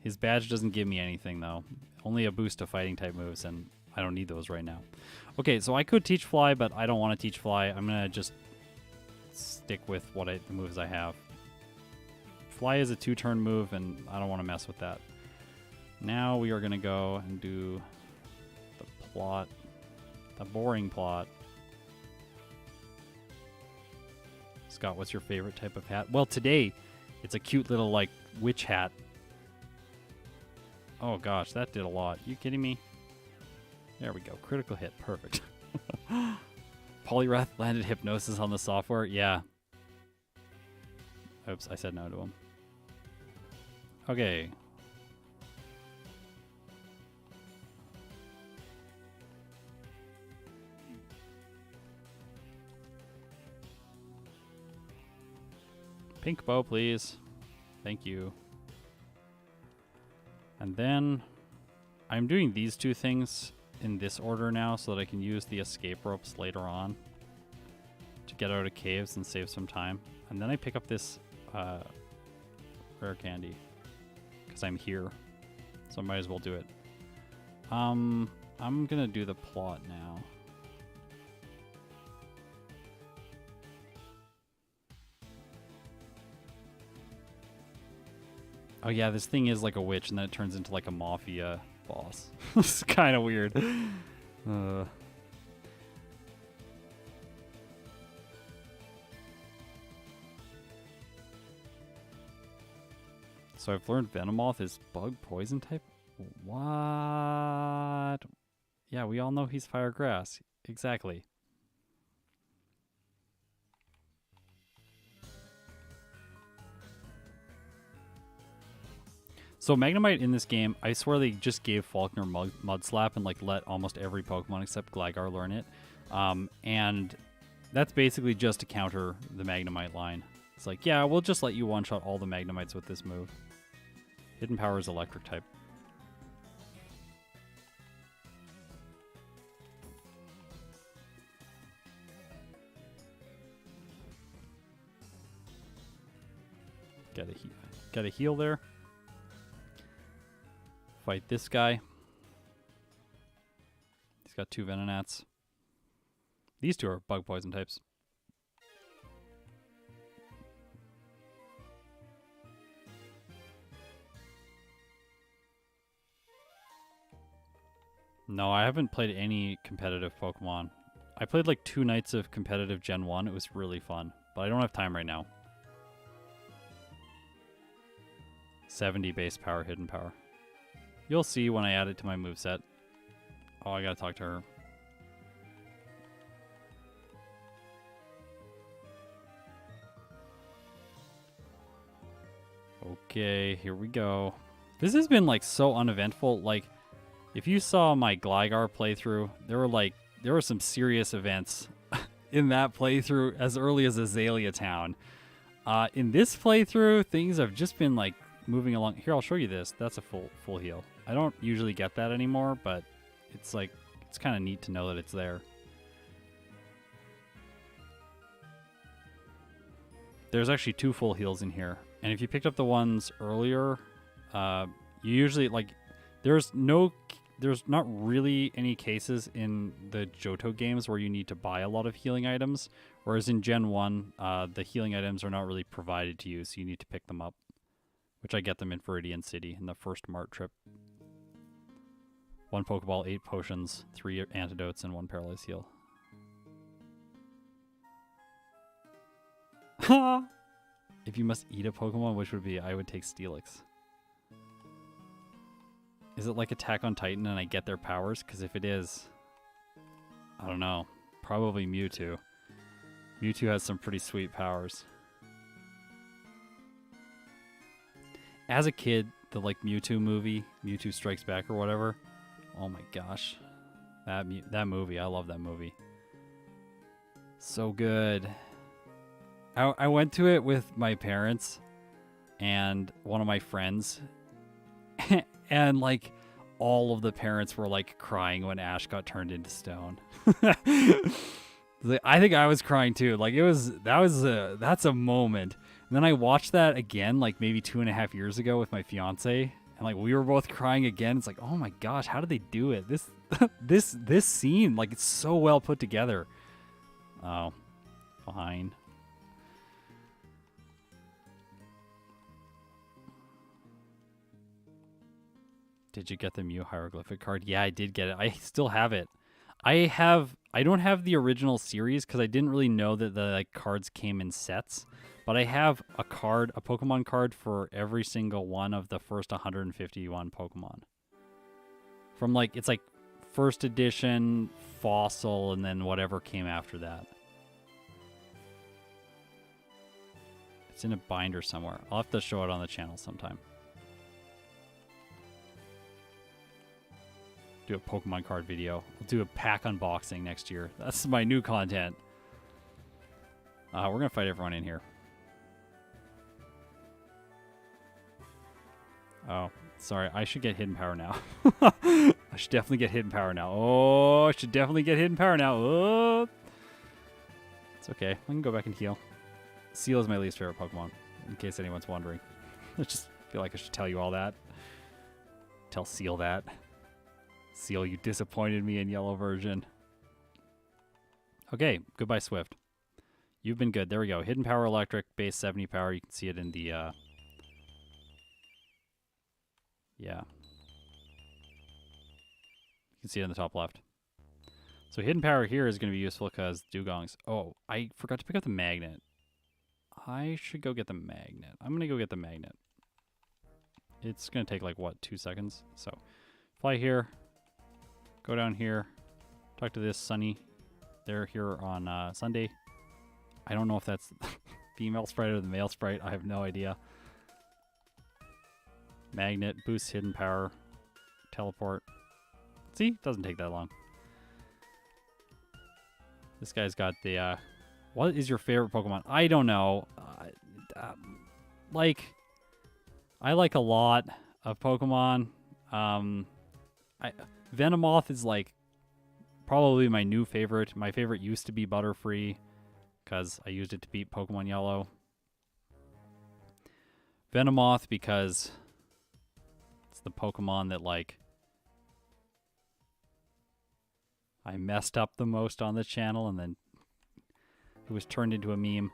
His badge doesn't give me anything, though. Only a boost to fighting type moves, and I don't need those right now. Okay, so I could teach Fly, but I don't want to teach Fly. I'm going to just stick with the moves I have. Fly is a 2-turn move, and I don't want to mess with that. Now we are going to go and do the plot. The boring plot. Scott, what's your favorite type of hat? Well, today, it's a cute little, like, witch hat. Oh, gosh, that did a lot. You kidding me? There we go. Critical hit. Perfect. Poliwrath landed Hypnosis on the software? Yeah. Oops, I said no to him. Okay. Pink bow, please. Thank you. And then I'm doing these 2 things in this order now so that I can use the escape ropes later on to get out of caves and save some time. And then I pick up this rare candy because I'm here, so I might as well do it. I'm gonna do the plot now. Oh yeah, this thing is like a witch, and then it turns into like a mafia boss. It's kind of weird. So I've learned Venomoth is bug poison type? What? Yeah, we all know he's fire grass. Exactly. So Magnemite in this game, I swear they just gave Faulkner Mud Slap and like let almost every Pokemon except Gligar learn it. And that's basically just to counter the Magnemite line. It's like, yeah, we'll just let you one-shot all the Magnemites with this move. Hidden Power is electric type. Got a heal there. Fight this guy. He's got 2 Venonats. These 2 are bug poison types. No, I haven't played any competitive Pokemon. I played like 2 nights of competitive Gen 1. It was really fun, but I don't have time right now. 70 base power, hidden power. You'll see when I add it to my moveset. Oh, I gotta talk to her. Okay, here we go. This has been like so uneventful. Like, if you saw my Gligar playthrough, there were some serious events in that playthrough as early as Azalea Town. In this playthrough, things have just been like moving along. Here, I'll show you this. That's a full heal. I don't usually get that anymore, but it's like it's kind of neat to know that it's there. There's actually 2 full heals in here. And if you picked up the ones earlier, you usually, like, there's not really any cases in the Johto games where you need to buy a lot of healing items. Whereas in Gen 1, the healing items are not really provided to you, so you need to pick them up. Which I get them in Viridian City in the first Mart trip. 1 Pokeball, 8 potions, 3 antidotes, and 1 paralyze heal. If you must eat a Pokemon, which would be? I would take Steelix. Is it like Attack on Titan and I get their powers? Because if it is, I don't know. Probably Mewtwo. Mewtwo has some pretty sweet powers. As a kid, the like Mewtwo movie, Mewtwo Strikes Back or whatever. Oh my gosh. That movie, I love that movie. So good. I went to it with my parents and one of my friends, and like all of the parents were like crying when Ash got turned into stone. I think I was crying too. Like that's a moment. And then I watched that again, like maybe 2.5 years ago with my fiance, and like we were both crying again. It's like, oh my gosh, how did they do it? This scene, like, it's so well put together. Oh, fine. Did you get the Mew hieroglyphic card? Yeah, I did get it. I still have it. I don't have the original series because I didn't really know that the like cards came in sets. But I have a Pokemon card for every single one of the first 151 Pokemon. From like, it's like first edition, fossil, and then whatever came after that. It's in a binder somewhere. I'll have to show it on the channel sometime. Do a Pokemon card video. We'll do a pack unboxing next year. That's my new content. We're going to fight everyone in here. Oh, sorry. I should get hidden power now. I should definitely get hidden power now. Oh, I should definitely get hidden power now. Oh. It's okay. I can go back and heal. Seal is my least favorite Pokemon, in case anyone's wondering. I just feel like I should tell you all that. Tell Seal that. Seal, you disappointed me in yellow version. Okay, goodbye, Swift. You've been good. There we go. Hidden power electric, base 70 power. You can see it in the... Yeah. You can see it in the top left. So hidden power here is going to be useful because Dugongs... Oh, I forgot to pick up the magnet. I should go get the magnet. I'm going to go get the magnet. It's going to take like, what, 2 seconds? So, fly here. Go down here. Talk to this Sunny. They're here on Sunday. I don't know if that's female sprite or the male sprite. I have no idea. Magnet, boosts hidden power, teleport. See? Doesn't take that long. This guy's got the... what is your favorite Pokemon? I don't know. Like, I like a lot of Pokemon. Venomoth is like probably my new favorite. My favorite used to be Butterfree because I used it to beat Pokemon Yellow. Venomoth because it's the Pokemon that like I messed up the most on the channel, and then it was turned into a meme.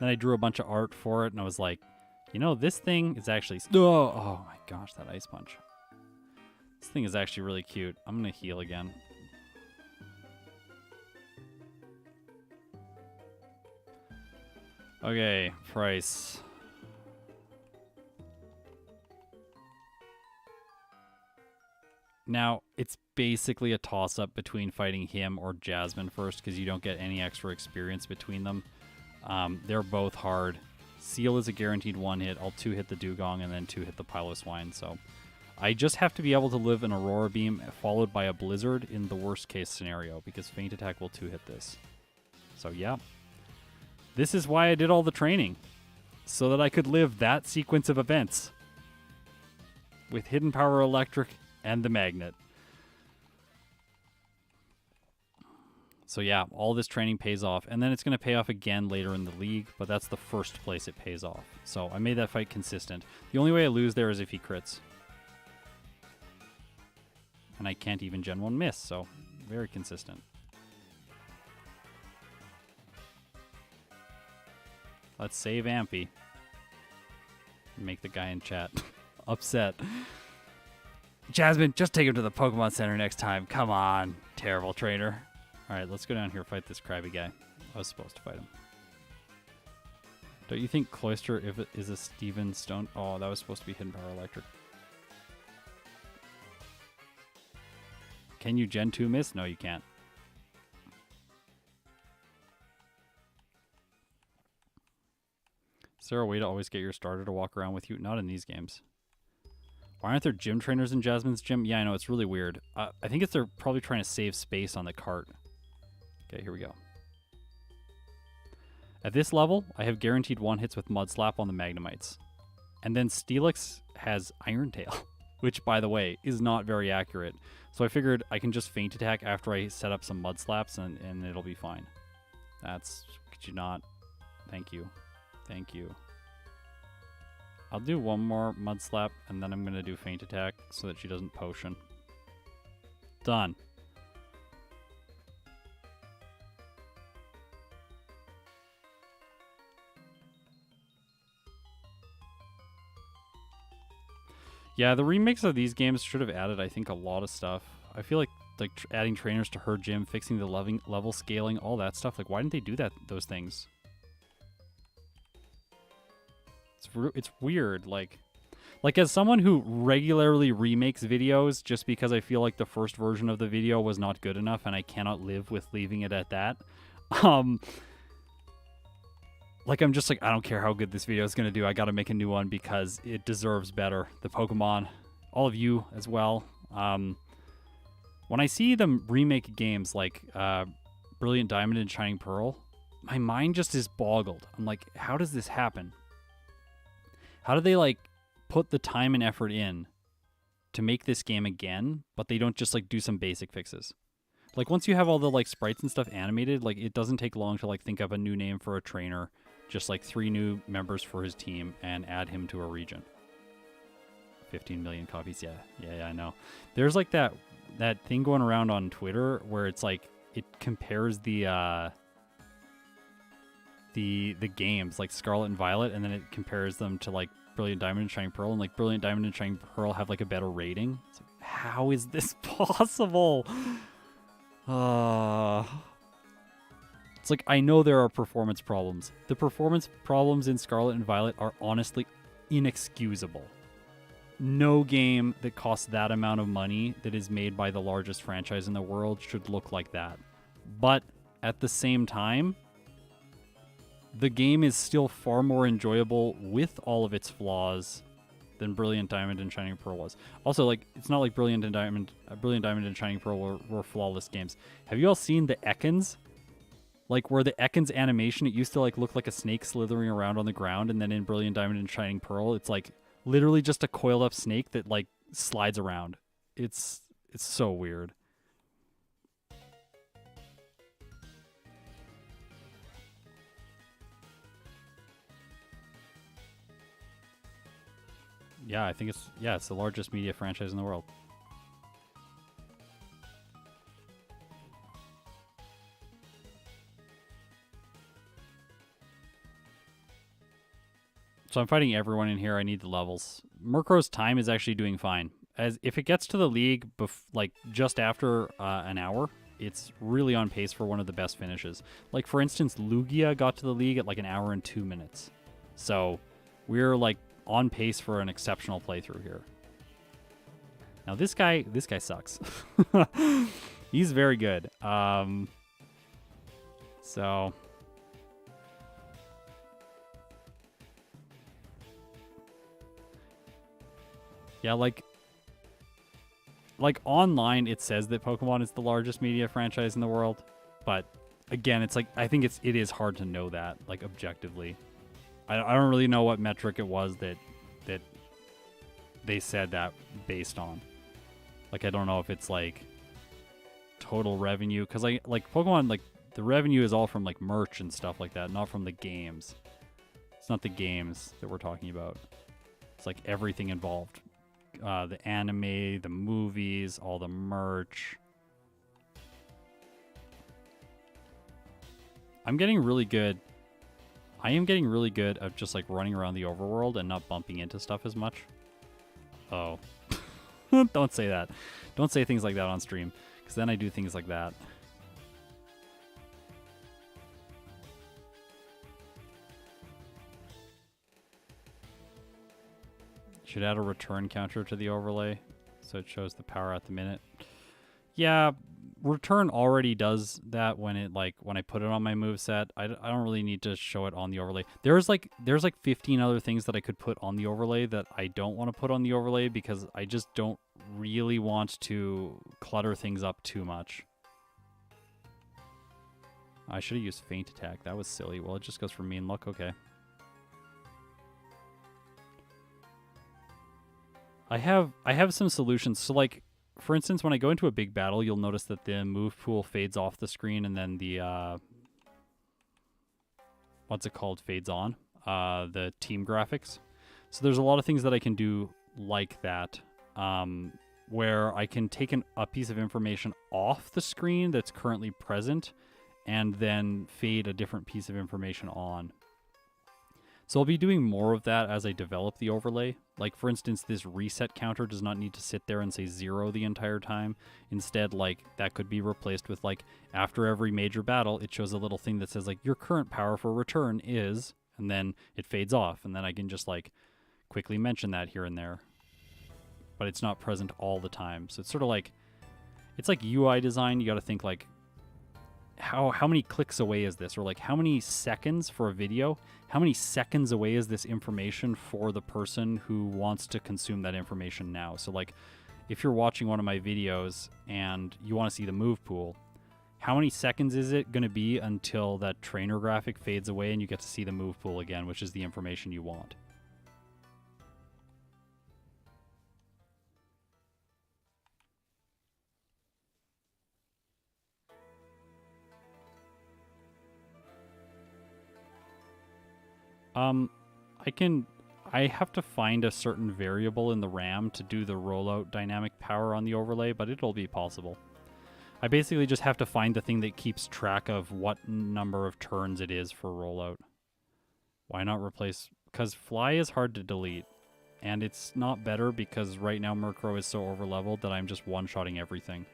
Then I drew a bunch of art for it, and I was like, you know, this thing is actually... Oh my gosh, that Ice Punch. This thing is actually really cute. I'm going to heal again. Okay, price. Now, it's basically a toss-up between fighting him or Jasmine first because you don't get any extra experience between them. They're both hard. Seal is a guaranteed 1-hit. I'll 2-hit the Dugong and then 2-hit the Piloswine. So I just have to be able to live an Aurora Beam followed by a Blizzard in the worst-case scenario because Feint Attack will 2-hit this. So yeah. This is why I did all the training. So that I could live that sequence of events. With Hidden Power Electric and the Magnet. So yeah, all this training pays off. And then it's going to pay off again later in the league, but that's the first place it pays off. So I made that fight consistent. The only way I lose there is if he crits. And I can't even Gen 1 miss, so very consistent. Let's save Ampy. Make the guy in chat upset. Jasmine, just take him to the Pokemon Center next time. Come on, terrible trainer. All right, let's go down here, fight this crabby guy. I was supposed to fight him. Don't you think Cloyster if it is a Steven Stone? Oh, that was supposed to be Hidden Power Electric. Can you Gen 2 miss? No, you can't. Is there a way to always get your starter to walk around with you? Not in these games. Why aren't there gym trainers in Jasmine's gym? Yeah, I know, it's really weird. I think it's they're probably trying to save space on the cart. Okay, here we go. At this level, I have guaranteed 1-hits with Mud Slap on the Magnemites. And then Steelix has Iron Tail, which, by the way, is not very accurate. So I figured I can just Feint Attack after I set up some Mud Slaps and it'll be fine. That's... Could you not? Thank you. Thank you. I'll do one more Mud Slap, and then I'm going to do Feint Attack so that she doesn't potion. Done. Yeah, the remakes of these games should have added, I think, a lot of stuff. I feel like adding trainers to her gym, fixing the level scaling, all that stuff. Like, why didn't they do those things? It's weird. Like as someone who regularly remakes videos just because I feel like the first version of the video was not good enough and I cannot live with leaving it at that. Like, I'm just like, I don't care how good this video is going to do. I got to make a new one because it deserves better. The Pokemon, all of you as well. When I see them remake games like Brilliant Diamond and Shining Pearl, my mind just is boggled. I'm like, how does this happen? How do they, like, put the time and effort in to make this game again, but they don't just, like, do some basic fixes? Like, once you have all the, like, sprites and stuff animated, like, it doesn't take long to, like, think up a new name for a trainer, just, like, 3 new members for his team, and add him to a region. 15 million copies, yeah, I know. There's, like, that thing going around on Twitter where it's, like, it compares the games, like Scarlet and Violet, and then it compares them to, like, Brilliant Diamond and Shining Pearl, and, like, Brilliant Diamond and Shining Pearl have, like, a better rating. It's like, how is this possible? It's like, I know there are performance problems. The performance problems in Scarlet and Violet are honestly inexcusable. No game that costs that amount of money that is made by the largest franchise in the world should look like that. But at the same time, the game is still far more enjoyable with all of its flaws than Brilliant Diamond and Shining Pearl was. Also, like, it's not like Brilliant Diamond and Shining Pearl were flawless games. Have you all seen the Ekans? Like, where the Ekans animation, it used to, like, look like a snake slithering around on the ground, and then in Brilliant Diamond and Shining Pearl, it's, like, literally just a coiled up snake that, like, slides around. It's so weird. Yeah, I think it's the largest media franchise in the world. So I'm fighting everyone in here. I need the levels. Murkrow's time is actually doing fine. as if it gets to the league like just after an hour, it's really on pace for one of the best finishes. Like for instance, Lugia got to the league at like an hour and 2 minutes. So we're like on pace for an exceptional playthrough here. Now this guy sucks. He's very good. So yeah, like online it says that Pokemon is the largest media franchise in the world, but again, it's like I think it is hard to know that like objectively. I don't really know what metric it was that they said that based on. Like I don't know if it's like total revenue, because like Pokemon, like the revenue is all from like merch and stuff like that, not from the games. It's not the games that we're talking about. It's like everything involved. The anime, the movies, all the merch. I'm getting really good. I am getting really good at just like running around the overworld and not bumping into stuff as much. Oh. Don't say that. Don't say things like that on stream, because then I do things like that. Should add a return counter to the overlay so it shows the power at the minute. Yeah, return already does that when I put it on my moveset. I don't really need to show it on the overlay. There's like 15 other things that I could put on the overlay that I don't want to put on the overlay because I just don't really want to clutter things up too much. I should have used feint attack. That was silly. Well, it just goes for mean luck. Okay. I have some solutions. So like, for instance, when I go into a big battle, you'll notice that the move pool fades off the screen and then the what's it called, fades on, the team graphics. So there's a lot of things that I can do like that, where I can take a piece of information off the screen that's currently present and then fade a different piece of information on. So I'll be doing more of that as I develop the overlay. Like for instance, this reset counter does not need to sit there and say 0 the entire time. Instead, like that could be replaced with like after every major battle, it shows a little thing that says like your current power for return is, and then it fades off. And then I can just like quickly mention that here and there. But it's not present all the time. So it's sort of like, it's like UI design. You got to think like, how many clicks away is this? Or like how many seconds for a video? How many seconds away is this information for the person who wants to consume that information now? So like if you're watching one of my videos and you want to see the move pool, how many seconds is it going to be until that trainer graphic fades away and you get to see the move pool again, which is the information you want? I have to find a certain variable in the RAM to do the rollout dynamic power on the overlay, but it'll be possible. I basically just have to find the thing that keeps track of what number of turns it is for rollout. Why not replace? Because fly is hard to delete, and it's not better because right now Murkrow is so overleveled that I'm just one-shotting everything.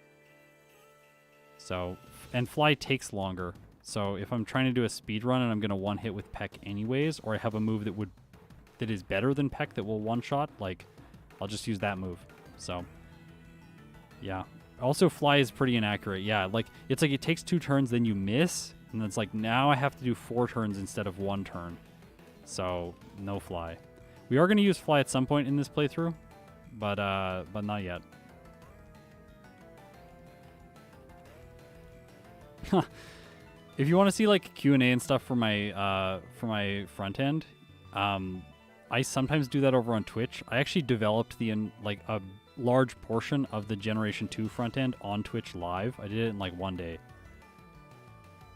So, and fly takes longer. So if I'm trying to do a speed run and I'm going to one hit with Peck anyways, or I have a move that is better than Peck that will one shot, like I'll just use that move. So yeah. Also fly is pretty inaccurate. Yeah, like it's like it takes 2 turns, then you miss, and it's like now I have to do 4 turns instead of 1 turn. So no fly. We are going to use fly at some point in this playthrough, but not yet. If you want to see like Q&A and stuff for my front end, I sometimes do that over on Twitch. I actually developed like a large portion of the Generation 2 front end on Twitch live. I did it in like 1 day.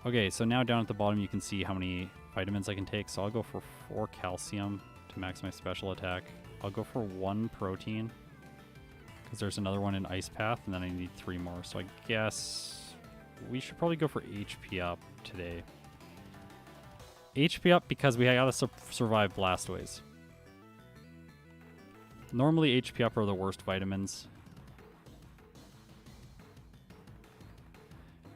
Okay, so now down at the bottom you can see how many vitamins I can take. So I'll go for 4 calcium to max my special attack. I'll go for 1 protein because there's another one in Ice Path, and then I need 3 more. So I guess we should probably go for HP up today. HP up because we gotta survive Blastoise. Normally HP up are the worst vitamins.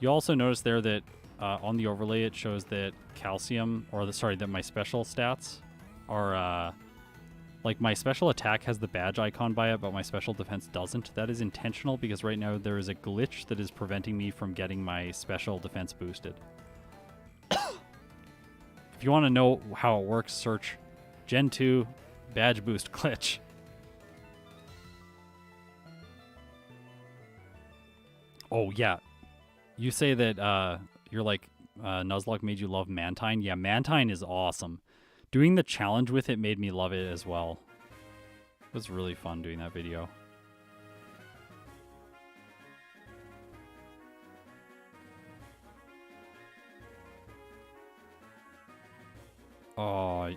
You also notice there that on the overlay it shows that calcium, or that my special stats are, like my special attack has the badge icon by it, but my special defense doesn't. That is intentional because right now there is a glitch that is preventing me from getting my special defense boosted. If you want to know how it works, search Gen 2 badge boost glitch. Oh, yeah. You say that you're like, Nuzlocke made you love Mantine. Yeah, Mantine is awesome. Doing the challenge with it made me love it as well. It was really fun doing that video. Oh,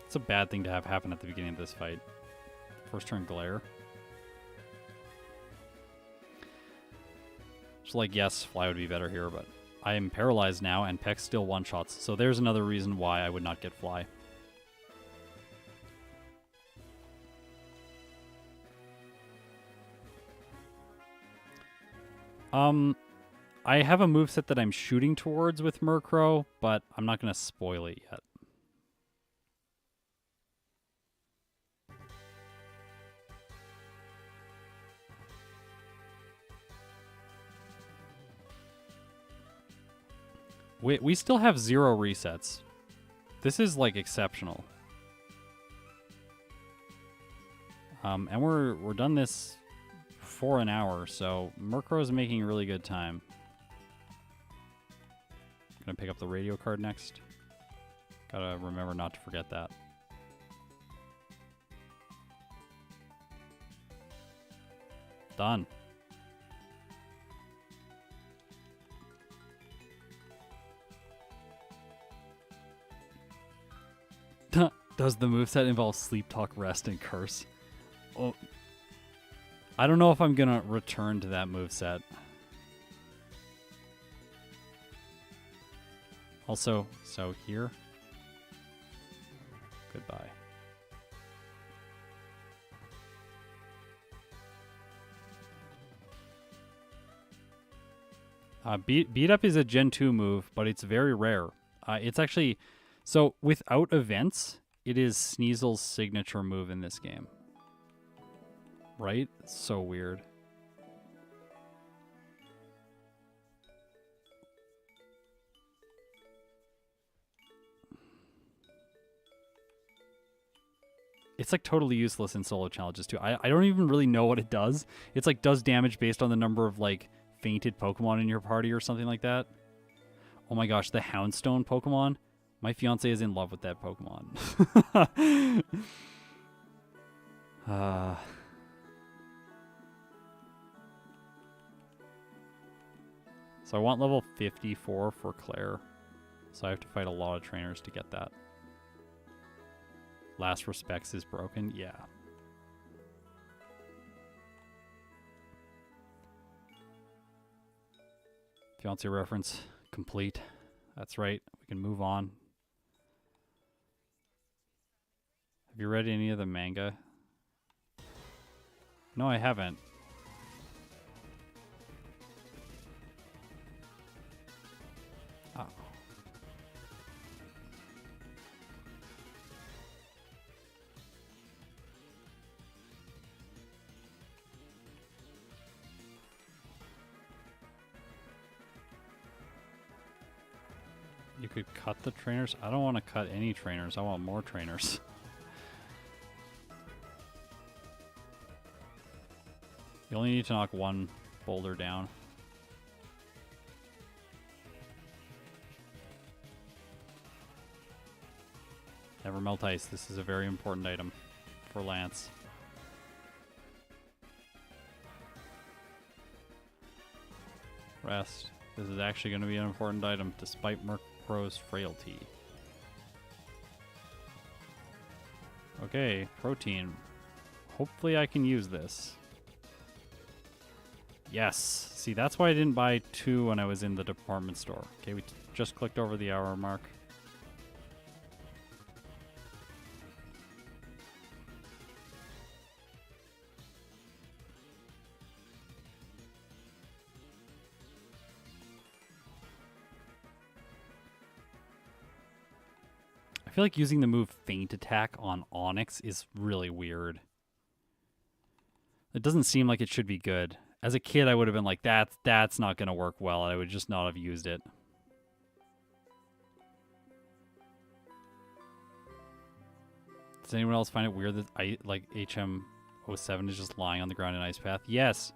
it's a bad thing to have happen at the beginning of this fight. First turn glare. Just like, yes, fly would be better here, but I am paralyzed now, and Peck still one-shots, so there's another reason why I would not get fly. I have a moveset that I'm shooting towards with Murkrow, but I'm not going to spoil it yet. We still have 0 resets. This is, like, exceptional. And we're done this for an hour, so Murkrow's making really good time. Gonna pick up the radio card next. Gotta remember not to forget that. Done. Does the moveset involve sleep, talk, rest, and curse? Oh, I don't know if I'm gonna return to that moveset. Also, so here. Goodbye. Beat up is a Gen 2 move, but it's very rare. It's actually... So, without events, it is Sneasel's signature move in this game. Right? It's so weird. It's like totally useless in solo challenges too. I don't even really know what it does. It's like does damage based on the number of like fainted Pokemon in your party or something like that. Oh my gosh, the Houndstone Pokemon. My fiance is in love with that Pokemon. So I want level 54 for Claire. So I have to fight a lot of trainers to get that. Last Respects is broken? Yeah. Fiance reference complete. That's right. We can move on. Have you read any of the manga? No, I haven't. Oh. You could cut the trainers? I don't want to cut any trainers. I want more trainers. You only need to knock one boulder down. Never melt ice. This is a very important item for Lance. Rest. This is actually going to be an important item despite Murkrow's frailty. Okay, protein. Hopefully I can use this. Yes. See, that's why I didn't buy 2 when I was in the department store. Okay, we just clicked over the hour mark. feel like using the move Feint Attack on Onix is really weird. It doesn't seem like it should be good. As a kid, I would have been like, that's not going to work well. I would just not have used it. Does anyone else find it weird that HM07 is just lying on the ground in Ice Path? Yes.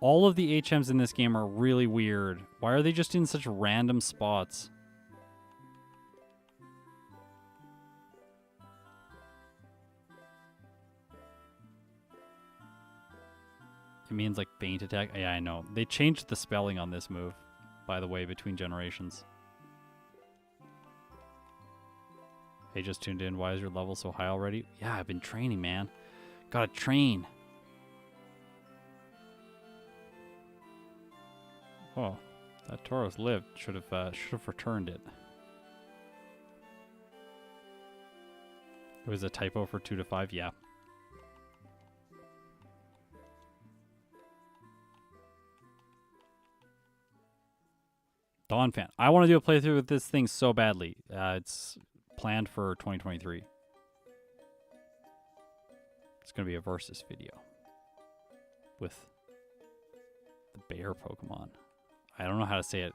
All of the HMs in this game are really weird. Why are they just in such random spots? It means like Feint Attack. Yeah, I know. They changed the spelling on this move, by the way, between generations. Hey, just tuned in. Why is your level so high already? Yeah, I've been training, man. Gotta train. Oh, that Tauros lived. Should have returned it. It was a typo for 2 to 5. Yeah. Dawn fan. I want to do a playthrough with this thing so badly. It's planned for 2023. It's going to be a versus video with the bear Pokemon. I don't know how to say it.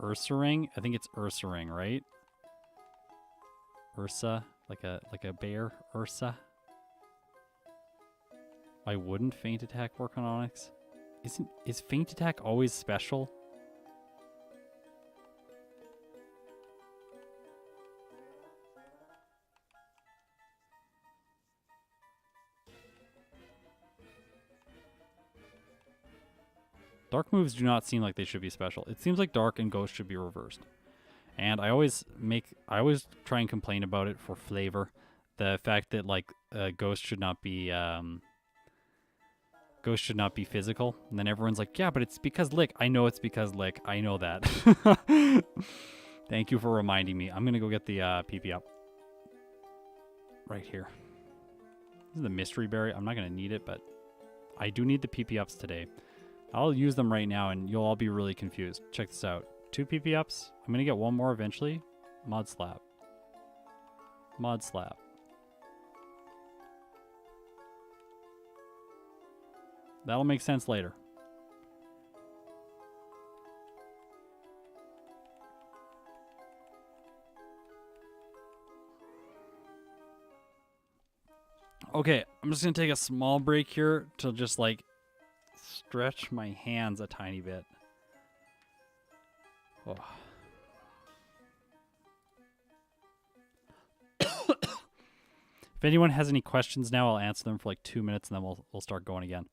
Ursaring? I think it's Ursaring, right? Ursa, like a bear, Ursa. Why wouldn't Feint Attack work on Onix? Is Feint Attack always special? Dark moves do not seem like they should be special. It seems like Dark and Ghost should be reversed. And I always try and complain about it for flavor. The fact that like Ghost should not be physical. And then everyone's like, yeah, but it's because Lick. I know it's because Lick. I know that. Thank you for reminding me. I'm going to go get the PP up. Right here. This is the mystery berry. I'm not going to need it, but I do need the PP ups today. I'll use them right now, and you'll all be really confused. Check this out. 2 PP ups. I'm going to get one more eventually. Mod Slap. Mod Slap. That'll make sense later. Okay, I'm just going to take a small break here to just, like, stretch my hands a tiny bit. Oh. If anyone has any questions now, I'll answer them for like 2 minutes, and then we'll start going again.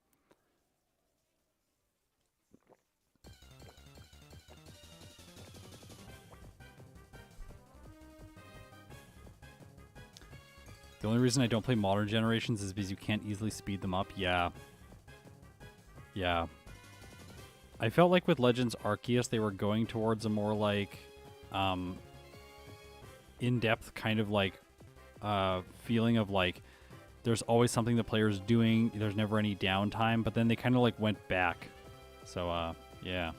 The only reason I don't play modern generations is because you can't easily speed them up. Yeah. Yeah. I felt like with Legends Arceus, they were going towards a more like in-depth kind of like feeling of like there's always something the player's doing. There's never any downtime, but then they kind of like went back. So, yeah.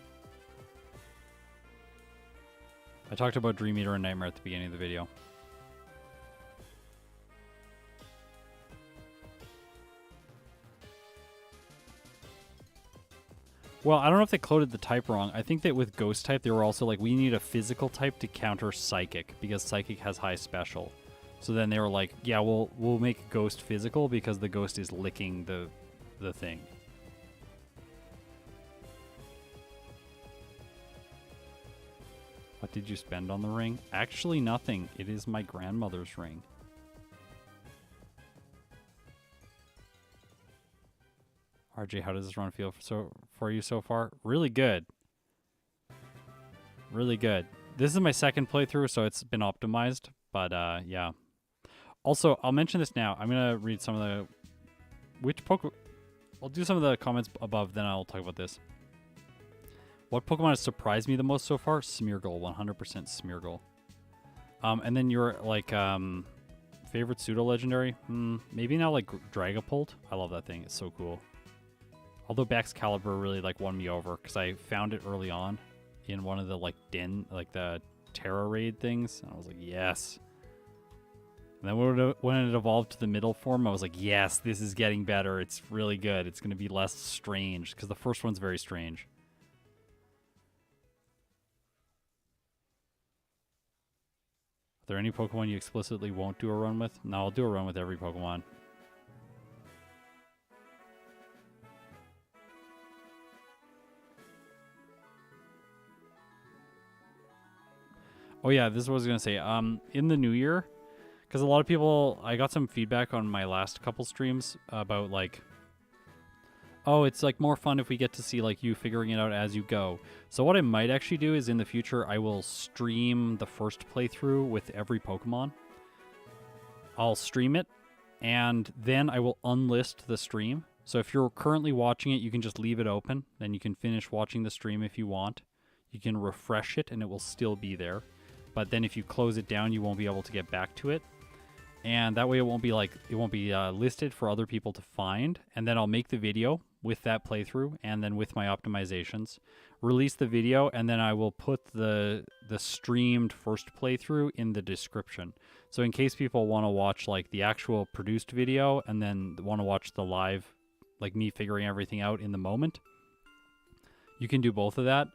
I talked about Dream Eater and Nightmare at the beginning of the video. Well, I don't know if they coded the type wrong. I think that with Ghost type, they were also like, we need a physical type to counter Psychic because Psychic has high special. So then they were like, yeah, we'll make Ghost physical because the Ghost is licking the thing. What did you spend on the ring? Actually, nothing. It is my grandmother's ring. RJ, how does this run feel for you so far? Really good. Really good. This is my second playthrough, so it's been optimized. But, yeah. Also, I'll mention this now. I'm going to read some of the... I'll do some of the comments above, then I'll talk about this. What Pokemon has surprised me the most so far? Smeargle. 100% Smeargle. And then your, like, favorite pseudo-legendary? Maybe now, like, Dragapult. I love that thing. It's so cool. Although Baxcalibur really like won me over because I found it early on in one of the like the Terra raid things. And I was like, yes. And then when it evolved to the middle form, I was like, yes, this is getting better. It's really good. It's going to be less strange, because the first one's very strange. Are there any Pokemon you explicitly won't do a run with? No, I'll do a run with every Pokemon. Oh yeah, this is what I was going to say. In the new year, because a lot of people, I got some feedback on my last couple streams about like, oh, it's like more fun if we get to see like you figuring it out as you go. So what I might actually do is in the future, I will stream the first playthrough with every Pokemon. I'll stream it, and then I will unlist the stream. So if you're currently watching it, you can just leave it open. Then you can finish watching the stream if you want. You can refresh it and it will still be there. But then if you close it down, you won't be able to get back to it. And that way it won't be listed for other people to find. And then I'll make the video with that playthrough and then with my optimizations, release the video, and then I will put the streamed first playthrough in the description. So in case people want to watch like the actual produced video and then want to watch the live, like me figuring everything out in the moment, you can do both of that.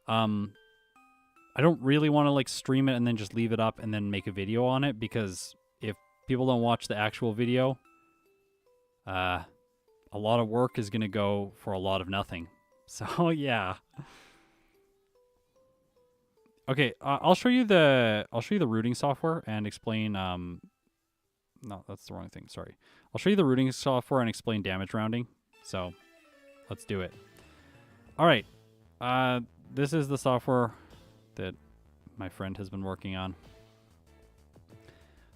I don't really want to like stream it and then just leave it up and then make a video on it, because if people don't watch the actual video, a lot of work is going to go for a lot of nothing. So yeah. Okay, I'll show you the routing software and explain no, that's the wrong thing. Sorry. I'll show you the routing software and explain damage rounding. So, let's do it. All right. This is the software that my friend has been working on.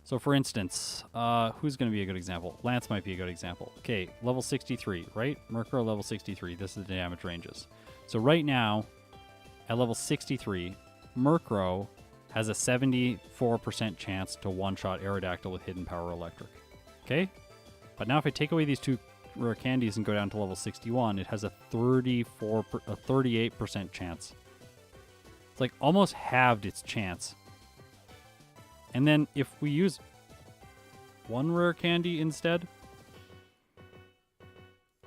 So for instance, who's going to be a good example? Lance might be a good example. Okay, level 63, right? Murkrow level 63. This is the damage ranges. So right now, at level 63, Murkrow has a 74% chance to one-shot Aerodactyl with Hidden Power Electric. Okay? But now if I take away these two rare candies and go down to level 61, it has a 38% chance. It's like almost halved its chance. And then if we use one rare candy instead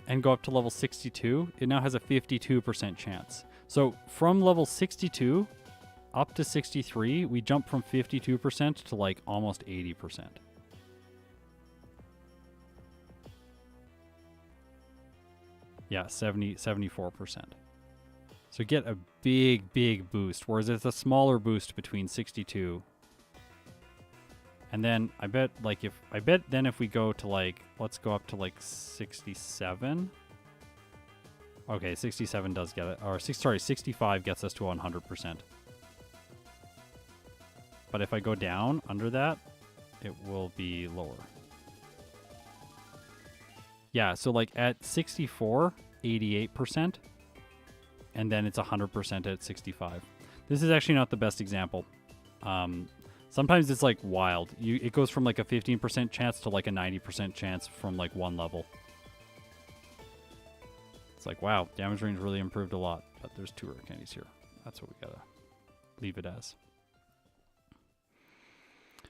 and go up to level 62, it now has a 52% chance. So from level 62 up to 63, we jump from 52% to like almost 80%. Yeah, 74%. So get a big, big boost, whereas it's a smaller boost between 62. And then I bet if we go to like, let's go up to like 67. Okay, 67 does get it, or 65 gets us to 100%. But if I go down under that, it will be lower. Yeah, so like at 64, 88%. And then it's 100% at 65. This is actually not the best example. Sometimes it's like wild. It goes from like a 15% chance to like a 90% chance from like one level. It's like, wow, damage range really improved a lot. But there's 2 rare candies here. That's what we gotta leave it as.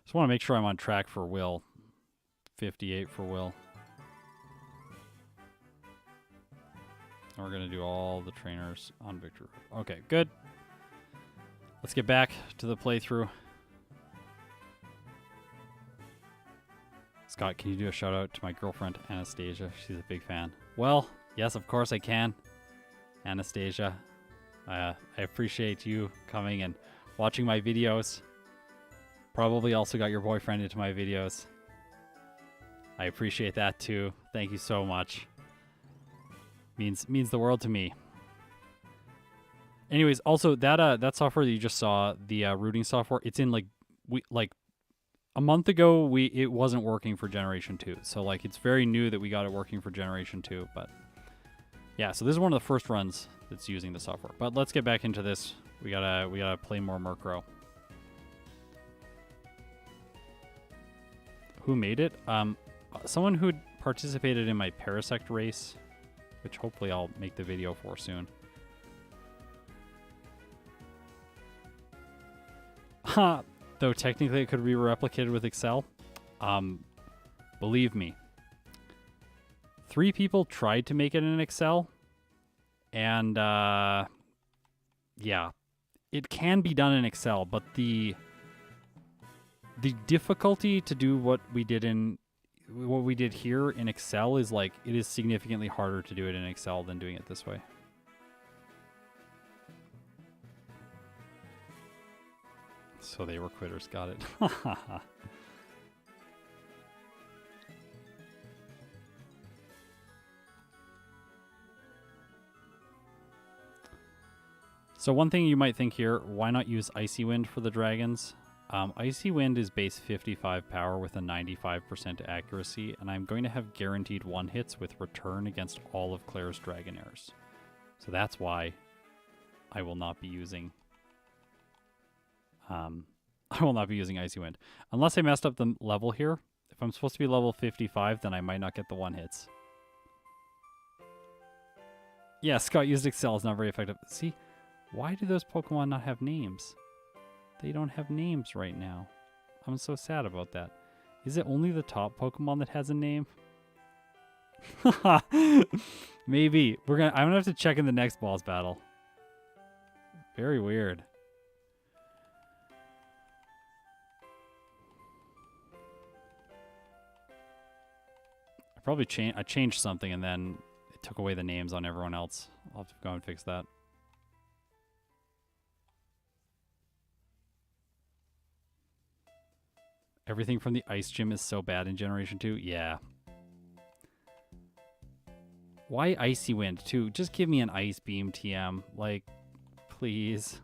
Just want to make sure I'm on track for Will. 58 for Will. And we're going to do all the trainers on Victory Road. Okay, good. Let's get back to the playthrough. Scott, can you do a shout out to my girlfriend, Anastasia? She's a big fan. Well, yes, of course I can. Anastasia, I appreciate you coming and watching my videos. Probably also got your boyfriend into my videos. I appreciate that too. Thank you so much. Means the world to me. Anyways, also that software that you just saw, the routing software, it's in like a month ago it wasn't working for Generation 2. So like it's very new that we got it working for Generation 2, but yeah, so this is one of the first runs that's using the software. But let's get back into this. We gotta play more Murkrow. Who made it? Someone who participated in my Parasect race, which hopefully I'll make the video for soon. Though technically it could be replicated with Excel. Believe me. 3 people tried to make it in Excel. And, yeah. It can be done in Excel, but the difficulty to do what we did here in Excel is like, it is significantly harder to do it in Excel than doing it this way. So they were quitters, got it. So one thing you might think here, why not use Icy Wind for the dragons? Icy Wind is base 55 power with a 95% accuracy, and I'm going to have guaranteed 1-hits with return against all of Claire's Dragonairs. So that's why I will not be using Icy Wind. Unless I messed up the level here. If I'm supposed to be level 55, then I might not get the 1-hits. Yeah, Scott used Excel. It's not very effective. See, why do those Pokemon not have names? They don't have names right now. I'm so sad about that. Is it only the top Pokemon that has a name? Maybe. I'm gonna have to check in the next boss battle. Very weird. I changed something and then it took away the names on everyone else. I'll have to go and fix that. Everything from the Ice Gym is so bad in Generation 2? Yeah. Why Icy Wind, too? Just give me an Ice Beam TM. Like, please.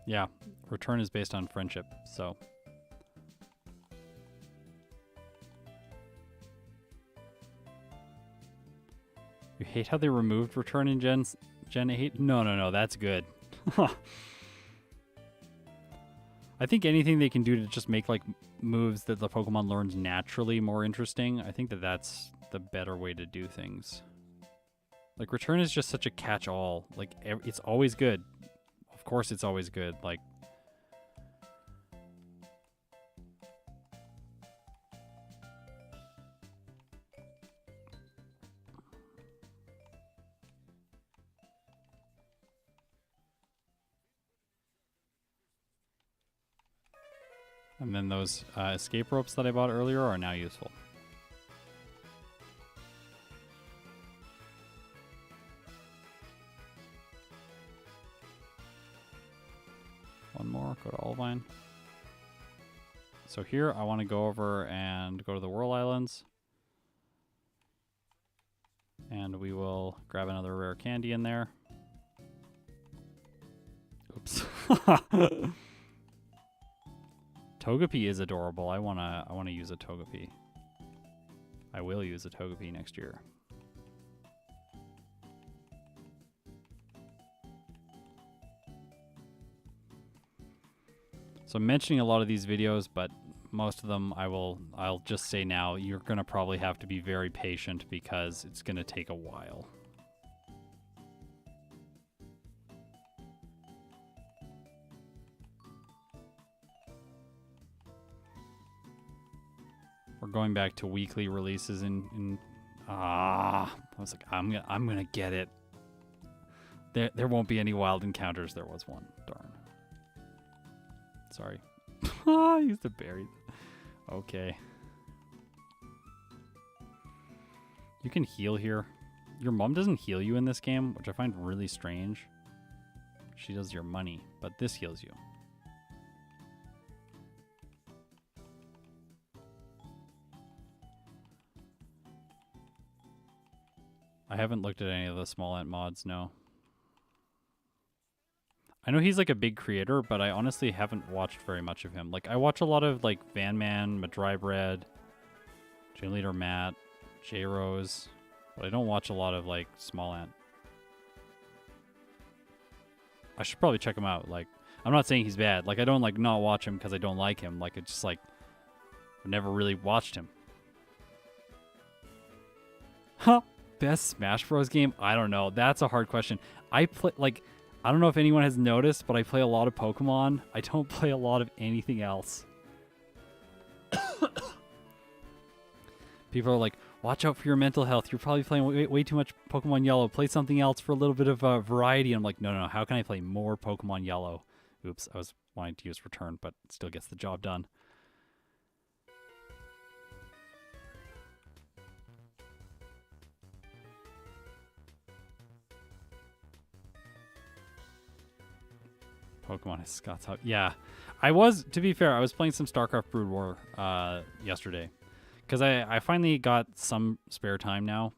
Yeah, return is based on friendship, so... You hate how they removed return in Gen 8? No, that's good. I think anything they can do to just make like moves that the Pokemon learns naturally more interesting, I think that's the better way to do things. Like return is just such a catch-all. Like it's always good. Of course it's always good. Like and then those escape ropes that I bought earlier are now useful. One more, go to Olivine. So here I want to go over and go to the Whirl Islands. And we will grab another rare candy in there. Oops. Togepi is adorable. I wanna use a Togepi. I will use a Togepi next year. So I'm mentioning a lot of these videos, but most of them I'll just say now, you're gonna probably have to be very patient because it's gonna take a while. We're going back to weekly releases I was like, I'm gonna get it. There won't be any wild encounters. There was one. Darn. Sorry. I used to bury. Okay. You can heal here. Your mom doesn't heal you in this game, which I find really strange. She does your money, but this heals you. I haven't looked at any of the small ant mods, no. I know he's like a big creator, but I honestly haven't watched very much of him. Like I watch a lot of like Van Man, Madrybread, Gym Leader Matt, J Rose, but I don't watch a lot of like small ant. I should probably check him out. Like I'm not saying he's bad. Like, I don't, like, not watch him because I don't like him. Like, it's just, like, I've never really watched him. Huh. Best Smash Bros. Game? I don't know. That's a hard question. I play, like, I don't know if anyone has noticed, but I play a lot of Pokemon. I don't play a lot of anything else. People are like, watch out for your mental health. You're probably playing way too much Pokemon Yellow. Play something else for a little bit of variety. I'm like, no. How can I play more Pokemon Yellow? Oops, I was wanting to use return, but it still gets the job done. Pokemon is Scott's Hub. Yeah. I was, to be fair, I was playing some StarCraft Brood War yesterday. Because I finally got some spare time now.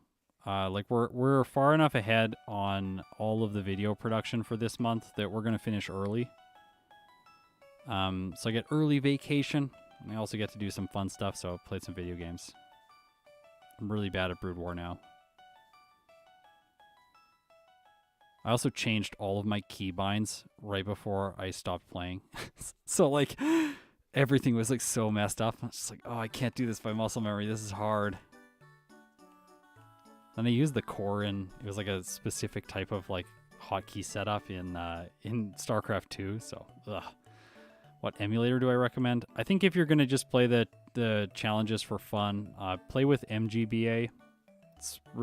Like we're far enough ahead on all of the video production for this month that we're gonna finish early. So I get early vacation, and I also get to do some fun stuff. So I played some video games. I'm really bad at Brood War now. I also changed all of my keybinds right before I stopped playing. So like everything was like so messed up. I was just like, oh, I can't do this by muscle memory. This is hard. Then I used the core in, it was like a specific type of like hotkey setup in StarCraft 2. So, what emulator do I recommend? I think if you're gonna just play the challenges for fun, play with MGBA.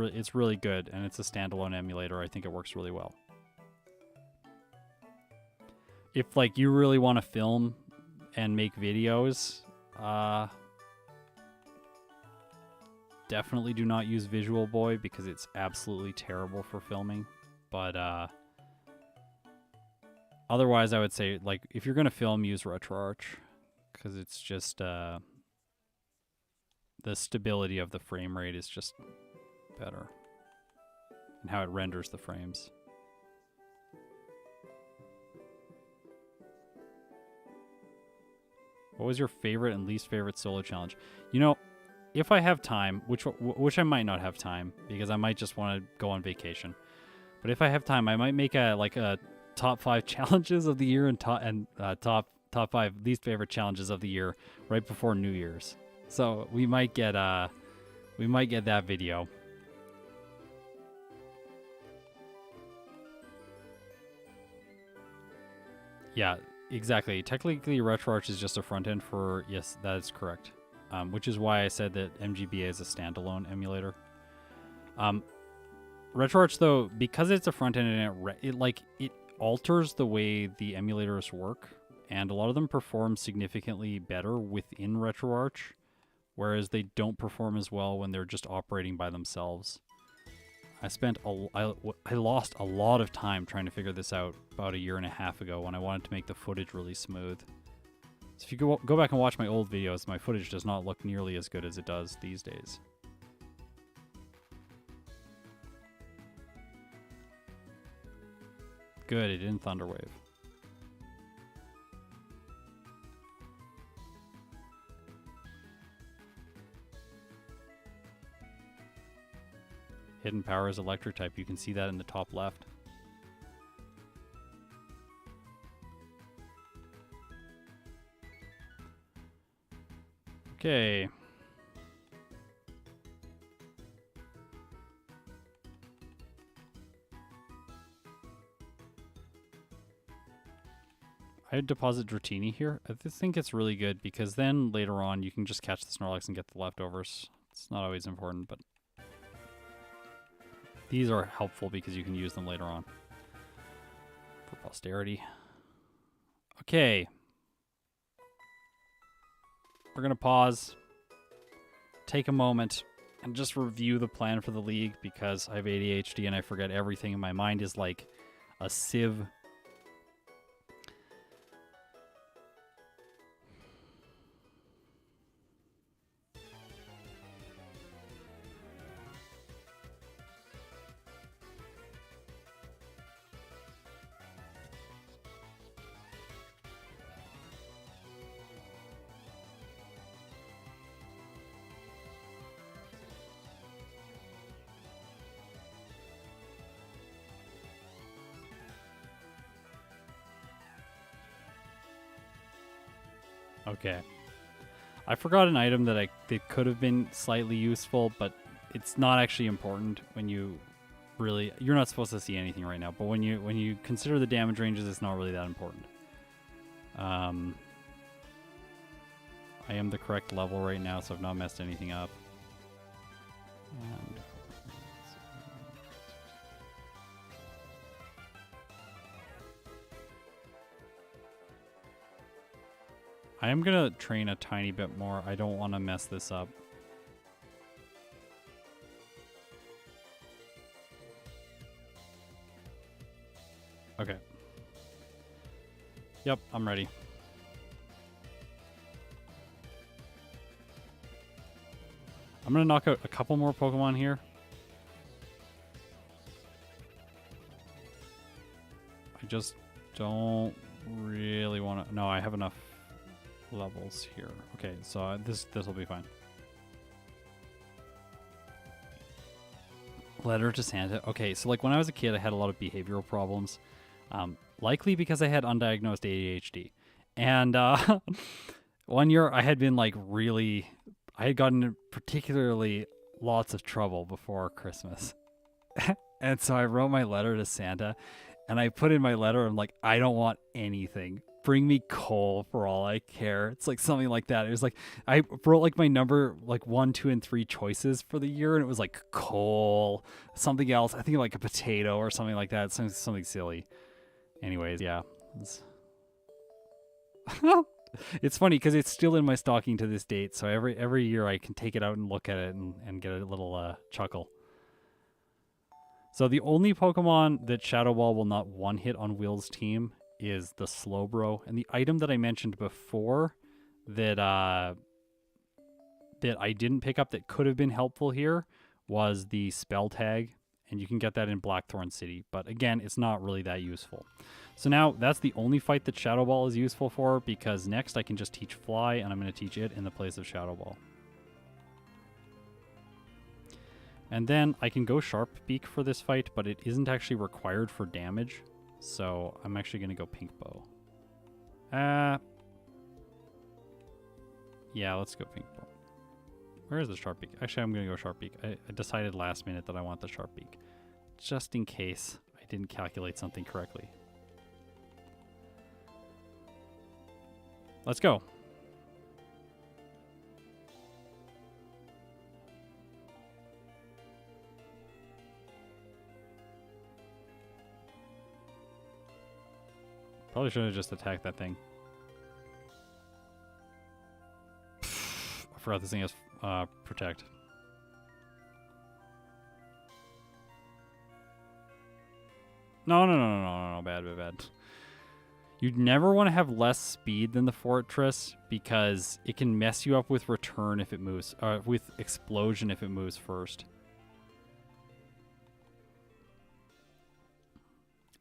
It's really good, and it's a standalone emulator. I think it works really well. If like you really want to film and make videos, definitely do not use Visual Boy because it's absolutely terrible for filming. But otherwise, I would say like if you're gonna film, use RetroArch because it's just the stability of the frame rate is just better, and how it renders the frames. What was your favorite and least favorite solo challenge? You know, if I have time, which I might not have time because I might just want to go on vacation. But if I have time, I might make a top 5 challenges of the year and top 5 least favorite challenges of the year right before New Year's. So we might get that video. Yeah, exactly. Technically, RetroArch is just a front end for, yes, that is correct. Which is why I said that MGBA is a standalone emulator. RetroArch, though, because it's a front end and it alters the way the emulators work, and a lot of them perform significantly better within RetroArch, whereas they don't perform as well when they're just operating by themselves. I lost a lot of time trying to figure this out about 1.5 years ago when I wanted to make the footage really smooth. So if you go back and watch my old videos, my footage does not look nearly as good as it does these days. Good, it didn't Thunderwave. Hidden power is electric type. You can see that in the top left. Okay. I'd deposit Dratini here. I think it's really good because then later on you can just catch the Snorlax and get the leftovers. It's not always important, but these are helpful because you can use them later on for posterity. Okay. We're going to pause, take a moment, and just review the plan for the league because I have ADHD and I forget everything, and my mind is like a sieve. Okay. I forgot an item that could have been slightly useful, but it's not actually important when you really... You're not supposed to see anything right now, but when you consider the damage ranges, it's not really that important. I am the correct level right now, so I've not messed anything up. And I am going to train a tiny bit more. I don't want to mess this up. Okay. Yep, I'm ready. I'm going to knock out a couple more Pokemon here. I just don't really want to... No, I have enough levels here. Okay, so this will be fine. Letter to Santa. Okay, so like when I was a kid, I had a lot of behavioral problems. Likely because I had undiagnosed ADHD. And one year I had been like really... I had gotten in particularly lots of trouble before Christmas. And so I wrote my letter to Santa, and I put in my letter, I'm like, I don't want anything. Bring me coal for all I care. It's like something like that. It was like, I wrote like my number, like 1, 2, and 3 choices for the year, and it was like coal, something else. I think like a potato or something like that. Something silly. Anyways, yeah. It's funny because it's still in my stocking to this date, so every year I can take it out and look at it and get a little chuckle. So the only Pokemon that Shadow Ball will not one-hit on Will's team is the Slowbro, and the item that I mentioned before that I didn't pick up that could have been helpful here was the Spell Tag, and you can get that in Blackthorn City, but again, it's not really that useful. So now that's the only fight that Shadow Ball is useful for, because next I can just teach Fly, and I'm going to teach it in the place of Shadow Ball. And then I can go Sharp Beak for this fight, but it isn't actually required for damage, so I'm actually going to go Pink Bow. Yeah, let's go Pink Bow. Where is the Sharp Beak? Actually, I'm going to go Sharp Beak. I decided last minute that I want the Sharp Beak, just in case I didn't calculate something correctly. Let's go. Probably should have just attacked that thing. I forgot this thing has Protect. No, bad. You'd never want to have less speed than the Fortress because it can mess you up with Return if it moves, with Explosion if it moves first.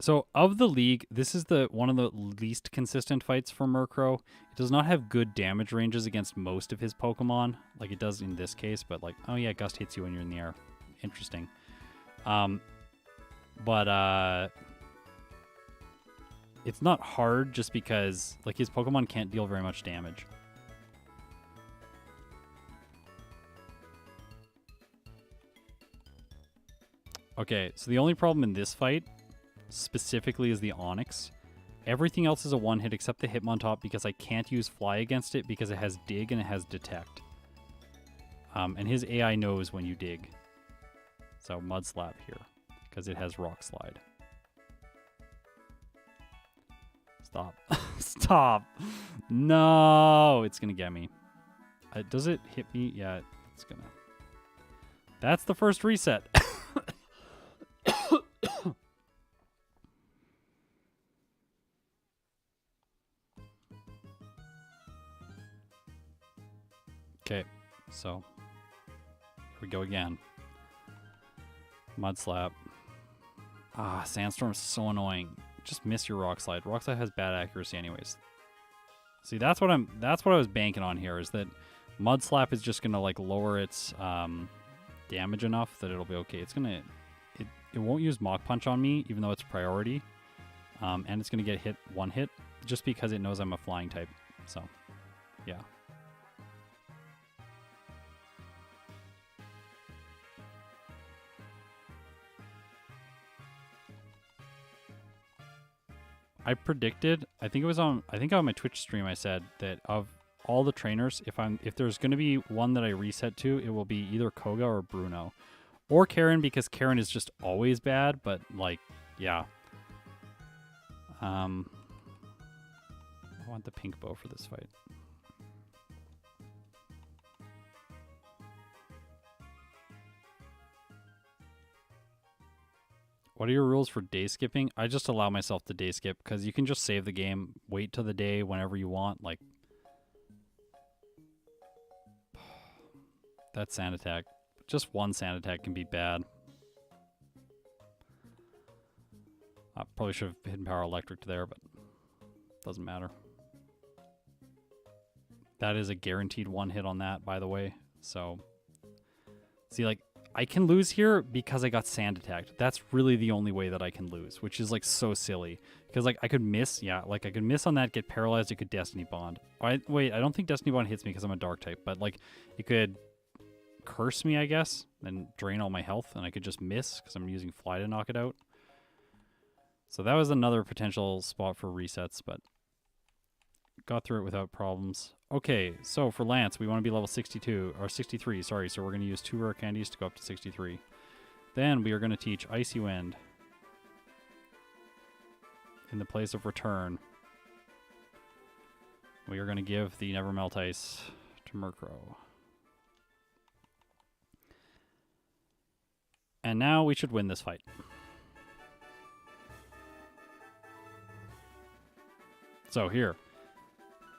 So of the league, this is one of the least consistent fights for Murkrow. It does not have good damage ranges against most of his Pokemon, like it does in this case, but like, oh yeah, Gust hits you when you're in the air. Interesting. It's not hard just because like his Pokemon can't deal very much damage. Okay, so the only problem in this fight specifically is the Onix. Everything else is a one-hit except the Hitmontop because I can't use Fly against it because it has Dig and it has Detect. And his AI knows when you dig. So Mud Slap here because it has Rock Slide. Stop. Stop. No, it's going to get me. Does it hit me? Yeah, it's going to. That's the first reset. Okay, so here we go again. Mud Slap. Ah, Sandstorm is so annoying. Just miss your Rock Slide. Rock Slide has bad accuracy anyways. See, that's what I was banking on here, is that Mud Slap is just gonna like lower its damage enough that it'll be okay. It won't use Mach Punch on me, even though it's priority. And it's gonna get hit one hit just because it knows I'm a flying type. So Yeah. I predicted, I think on my Twitch stream I said that of all the trainers, if there's going to be one that I reset to, it will be either Koga or Bruno. Or Karen, because Karen is just always bad, but like, yeah. I want the pink bow for this fight. What are your rules for day skipping? I just allow myself to day skip because you can just save the game, wait till the day whenever you want. Like, that sand attack. Just one sand attack can be bad. I probably should have hidden power electric there, but doesn't matter. That is a guaranteed one hit on that, by the way. So, see, like, I can lose here because I got sand attacked. That's really the only way that I can lose, which is like so silly. Because like I could miss, yeah, like I could miss on that, get paralyzed, it could Destiny Bond. Wait, I don't think Destiny Bond hits me because I'm a dark type, but like it could curse me, I guess, and drain all my health, and I could just miss because I'm using fly to knock it out. So that was another potential spot for resets, but got through it without problems. Okay, so for Lance, we want to be level 62, or 63, sorry, so we're going to use 2 rare candies to go up to 63. Then we are going to teach Icy Wind in the place of Return. We are going to give the Never Melt Ice to Murkrow. And now we should win this fight. So here.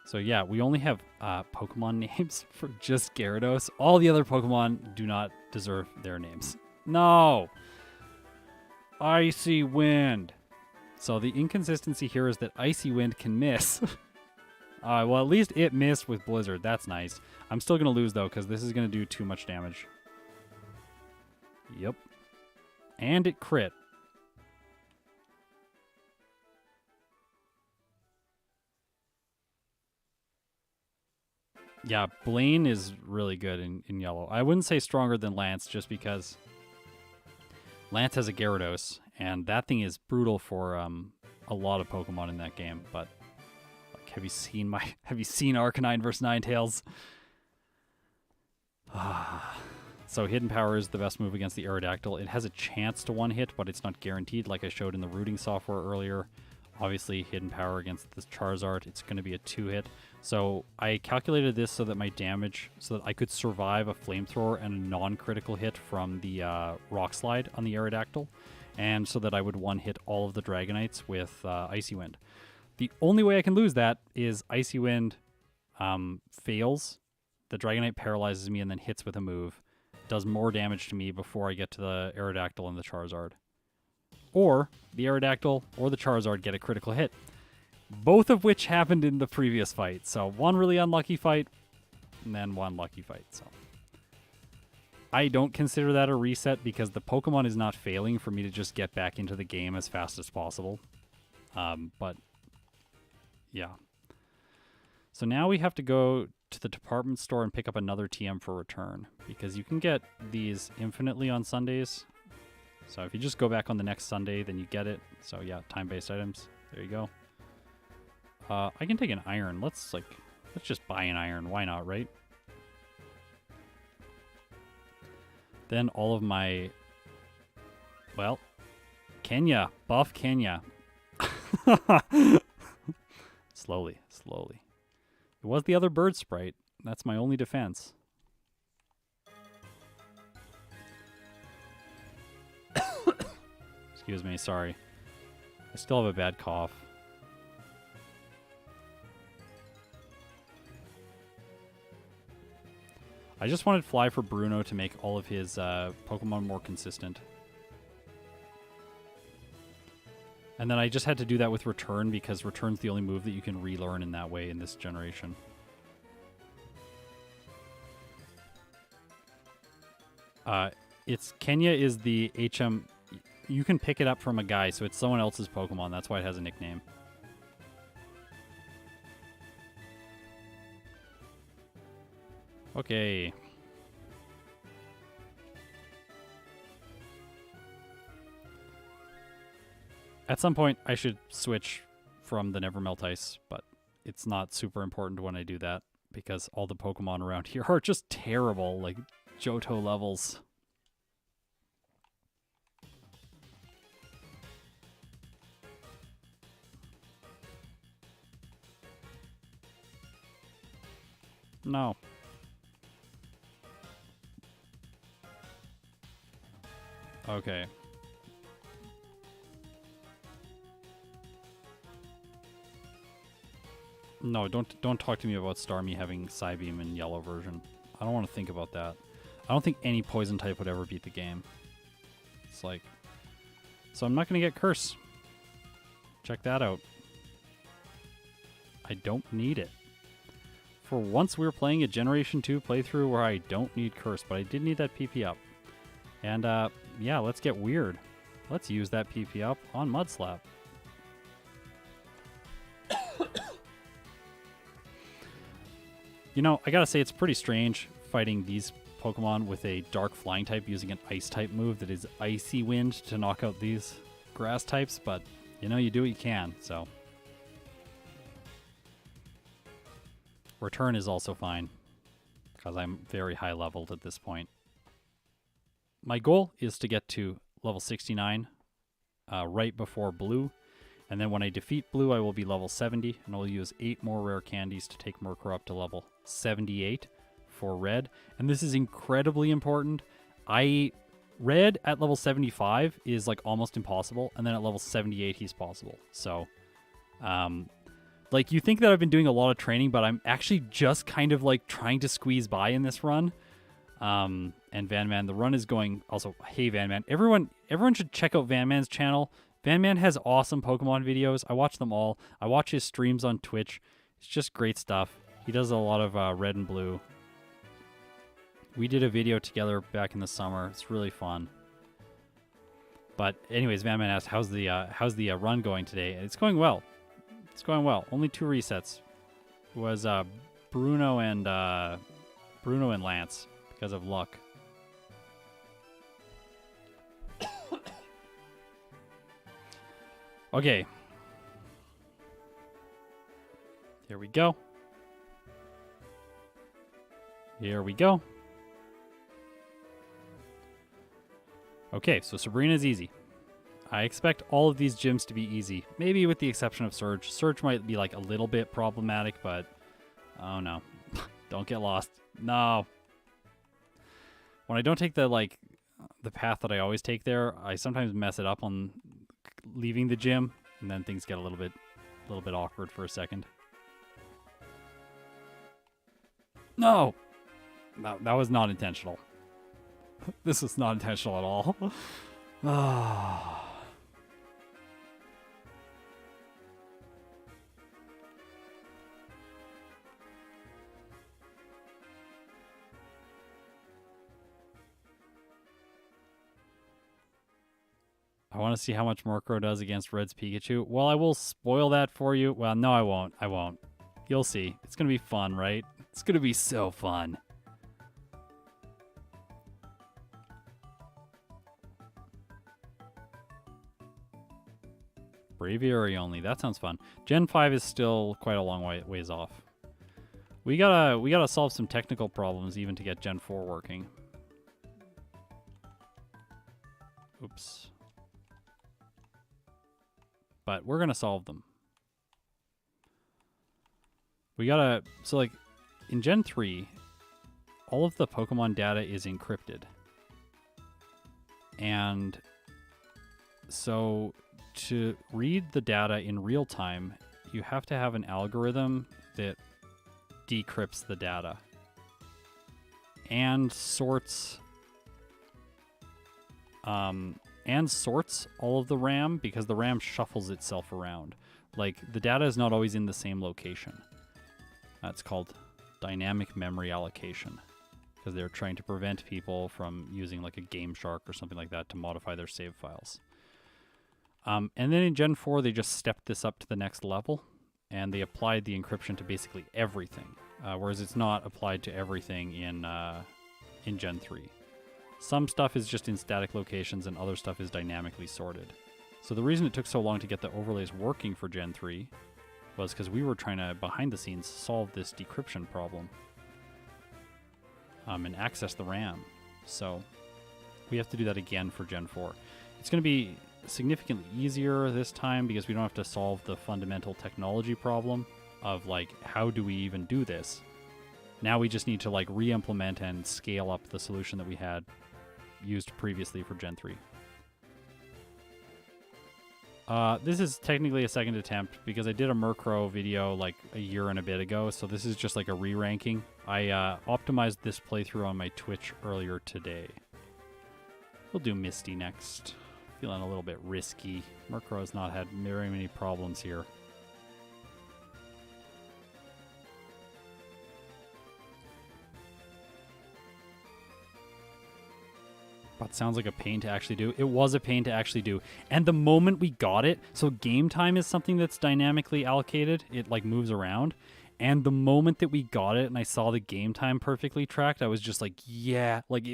So yeah, we only have Pokemon names for just Gyarados. All the other Pokemon do not deserve their names. No! Icy Wind. So the inconsistency here is that Icy Wind can miss. Well, at least it missed with Blizzard. That's nice. I'm still going to lose, though, because this is going to do too much damage. Yep. And it crit. Yeah, Blaine is really good in yellow. I wouldn't say stronger than Lance just because Lance has a Gyarados, and that thing is brutal for a lot of Pokemon in that game. But like, have you seen Arcanine versus Ninetales? So Hidden Power is the best move against the Aerodactyl. It has a chance to one-hit, but it's not guaranteed, like I showed in the rooting software earlier. Obviously, Hidden Power against this Charizard, it's going to be a 2-hit. So I calculated this so that my damage, so that I could survive a Flamethrower and a non-critical hit from the Rock Slide on the Aerodactyl, and so that I would one-hit all of the Dragonites with Icy Wind. The only way I can lose that is Icy Wind fails, the Dragonite paralyzes me and then hits with a move, does more damage to me before I get to the Aerodactyl and the Charizard. Or the Aerodactyl or the Charizard get a critical hit. Both of which happened in the previous fight. So one really unlucky fight, and then one lucky fight. So I don't consider that a reset because the Pokemon is not failing for me to just get back into the game as fast as possible. But yeah. So now we have to go to the department store and pick up another TM for return, because you can get these infinitely on Sundays. So if you just go back on the next Sunday, then you get it. So yeah, time-based items. There you go. I can take an iron. Let's just buy an iron. Why not, right? Then all of my, well, Kenya, buff Kenya. Slowly, slowly. It was the other bird sprite. That's my only defense. Excuse me, sorry. I still have a bad cough. I just wanted Fly for Bruno to make all of his Pokemon more consistent. And then I just had to do that with Return because Return's the only move that you can relearn in that way in this generation. Kenya is the HM... You can pick it up from a guy, so it's someone else's Pokemon. That's why it has a nickname. Okay. At some point, I should switch from the Never Melt Ice, but it's not super important when I do that because all the Pokemon around here are just terrible, like Johto levels. No. Okay. No, don't talk to me about Starmie having Psybeam in yellow version. I don't want to think about that. I don't think any poison type would ever beat the game. It's like... So I'm not going to get Curse. Check that out. I don't need it. For once we were playing a Generation 2 playthrough where I don't need Curse, but I did need that PP up. And yeah, let's get weird. Let's use that PP up on Mudslap. You know, I gotta say it's pretty strange fighting these Pokemon with a dark flying type using an ice type move that is Icy Wind to knock out these grass types, but you know, you do what you can, so. Return is also fine, because I'm very high leveled at this point. My goal is to get to level 69 right before Blue, and then when I defeat Blue, I will be level 70, and I'll use 8 more rare candies to take Murkrow up to level 78 for Red. And this is incredibly important. Red at level 75 is like almost impossible, and then at level 78 he's possible. So, like you think that I've been doing a lot of training, but I'm actually just kind of like trying to squeeze by in this run. And Van Man, the run is going also. Hey Van Man, everyone should check out Van Man's channel. Van Man has awesome Pokemon videos. I watch them all. I watch his streams on Twitch. It's just great stuff. He does a lot of red and blue. We did a video together back in the summer. It's really fun. But anyways, Van Man asked, how's the run going today? It's going well. It's going well. Only 2 resets. It was Bruno and Lance because of luck. Okay. Here we go. Here we go. Okay, so Sabrina's easy. I expect all of these gyms to be easy. Maybe with the exception of Surge. Surge might be like a little bit problematic, but... Oh no. Don't get lost. No. When I don't take the path that I always take there, I sometimes mess it up on leaving the gym, and then things get a little bit awkward for a second. No! No, that was not intentional. This was not intentional at all. I want to see how much Murkrow does against Red's Pikachu. Well, I will spoil that for you. Well, no, I won't. I won't. You'll see. It's going to be fun, right? It's going to be so fun. Braviary only. That sounds fun. Gen 5 is still quite a long ways off. We gotta solve some technical problems even to get Gen 4 working. Oops. But we're gonna solve them. So like in Gen 3, all of the Pokemon data is encrypted. And so to read the data in real time, you have to have an algorithm that decrypts the data and sorts all of the RAM, because the RAM shuffles itself around. Like, the data is not always in the same location. That's called dynamic memory allocation, because they're trying to prevent people from using like a Game Shark or something like that to modify their save files. And then in Gen 4, they just stepped this up to the next level, and they applied the encryption to basically everything. whereas it's not applied to everything in Gen 3. Some stuff is just in static locations and other stuff is dynamically sorted. So the reason it took so long to get the overlays working for Gen 3 was because we were trying to, behind the scenes, solve this decryption problem and access the RAM. So we have to do that again for Gen 4. It's going to be significantly easier this time because we don't have to solve the fundamental technology problem of like, how do we even do this? Now we just need to like re-implement and scale up the solution that we had used previously for Gen 3. This is technically a second attempt because I did a Murkrow video like a year and a bit ago, so this is just like a re-ranking. I optimized this playthrough on my Twitch earlier today. We'll do Misty next. Feeling a little bit risky. Murkrow has not had very many problems here. But sounds like a pain to actually do. It was a pain to actually do. And the moment we got it, so game time is something that's dynamically allocated. It like moves around. And the moment that we got it and I saw the game time perfectly tracked, I was just like, yeah. Like,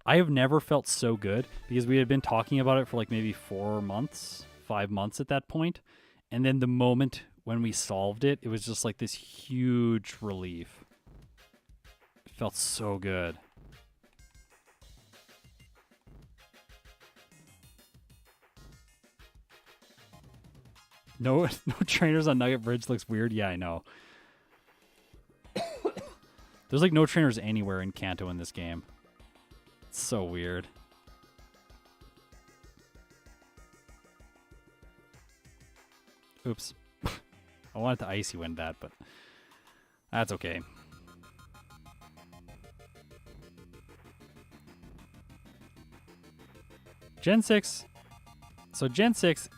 I have never felt so good because we had been talking about it for like maybe 4 months, 5 months at that point. And then the moment when we solved it, it was just like this huge relief. It felt so good. No trainers on Nugget Bridge looks weird. Yeah, I know. There's like no trainers anywhere in Kanto in this game. It's so weird. Oops. I wanted to Icy Wind that, but that's okay. Gen 6. So Gen 6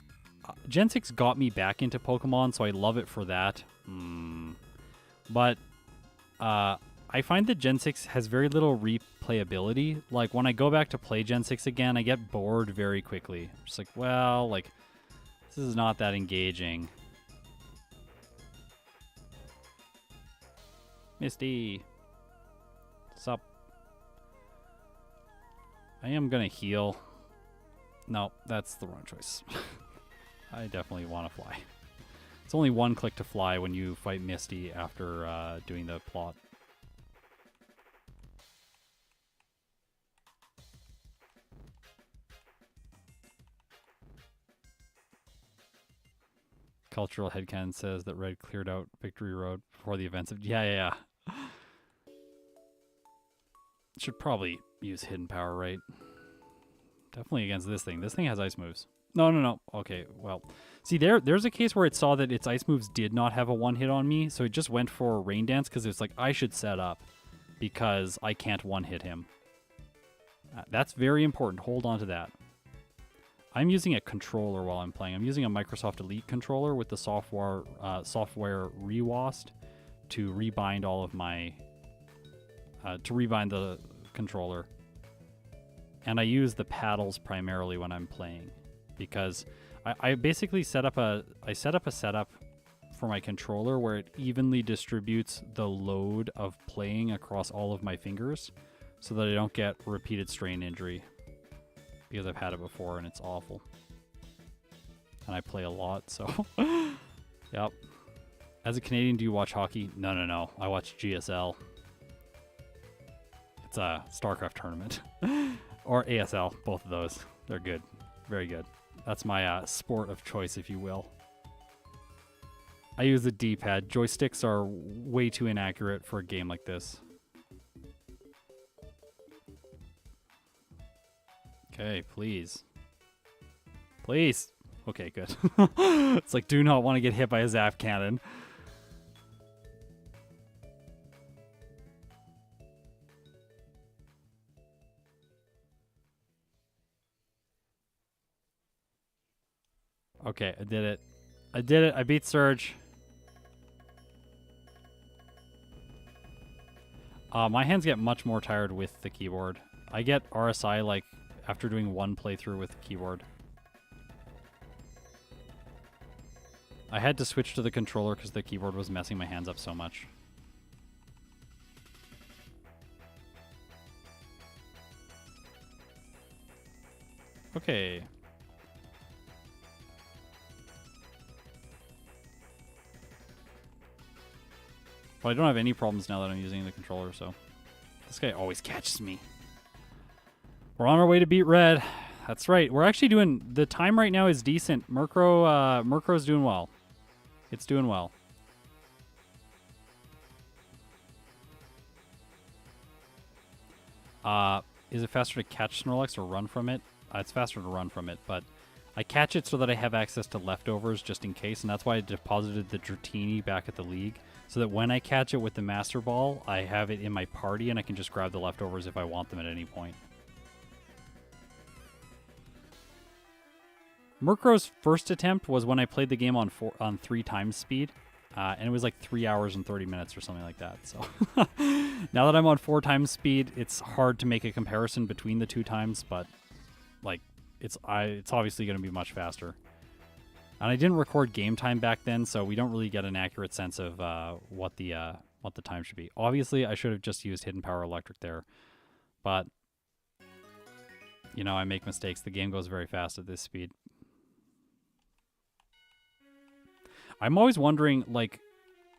got me back into Pokemon, so I love it for that. But I find that Gen 6 has very little replayability. Like, when I go back to play Gen 6 again, I get bored very quickly. Just like, well, like, this is not that engaging. Misty. Sup? I am gonna heal. No, that's the wrong choice. I definitely want to fly. It's only one click to fly when you fight Misty after doing the plot. Cultural Headcanon says that Red cleared out Victory Road before the events of... Yeah. Should probably use Hidden Power, right? Definitely against this thing. This thing has ice moves. No. Okay, well. See, there's a case where it saw that its ice moves did not have a one-hit on me, so it just went for Rain Dance because it's like, I should set up because I can't one-hit him. That's very important. Hold on to that. I'm using a controller while I'm playing. I'm using a Microsoft Elite controller with the software rewast to rebind all of my... to rebind the controller. And I use the paddles primarily when I'm playing because I basically set up a setup for my controller where it evenly distributes the load of playing across all of my fingers so that I don't get repeated strain injury because I've had it before and it's awful. And I play a lot, so yep. As a Canadian, do you watch hockey? No. I watch GSL. It's a StarCraft tournament. Or ASL, both of those. They're good. Very good. That's my sport of choice, if you will. I use the D-pad. Joysticks are way too inaccurate for a game like this. Okay, please. Please. Okay, good. It's like, do not want to get hit by a Zap Cannon. Okay, I did it. I beat Surge. My hands get much more tired with the keyboard. I get RSI like after doing one playthrough with the keyboard. I had to switch to the controller because the keyboard was messing my hands up so much. Okay. Well, I don't have any problems now that I'm using the controller, so... This guy always catches me. We're on our way to beat Red. That's right. We're actually doing... The time right now is decent. Murkrow's doing well. It's doing well. Is it faster to catch Snorlax or run from it? It's faster to run from it, but I catch it so that I have access to leftovers just in case, and that's why I deposited the Dratini back at the league, so that when I catch it with the Master Ball, I have it in my party and I can just grab the leftovers if I want them at any point. Murkrow's first attempt was when I played the game on 3 times speed, and it was like 3 hours and 30 minutes or something like that. So now that I'm on 4 times speed, it's hard to make a comparison between the 2 times, but like it's obviously going to be much faster. And I didn't record game time back then, so we don't really get an accurate sense of what the time should be. Obviously, I should have just used Hidden Power Electric there, but you know, I make mistakes. The game goes very fast at this speed. I'm always wondering, like,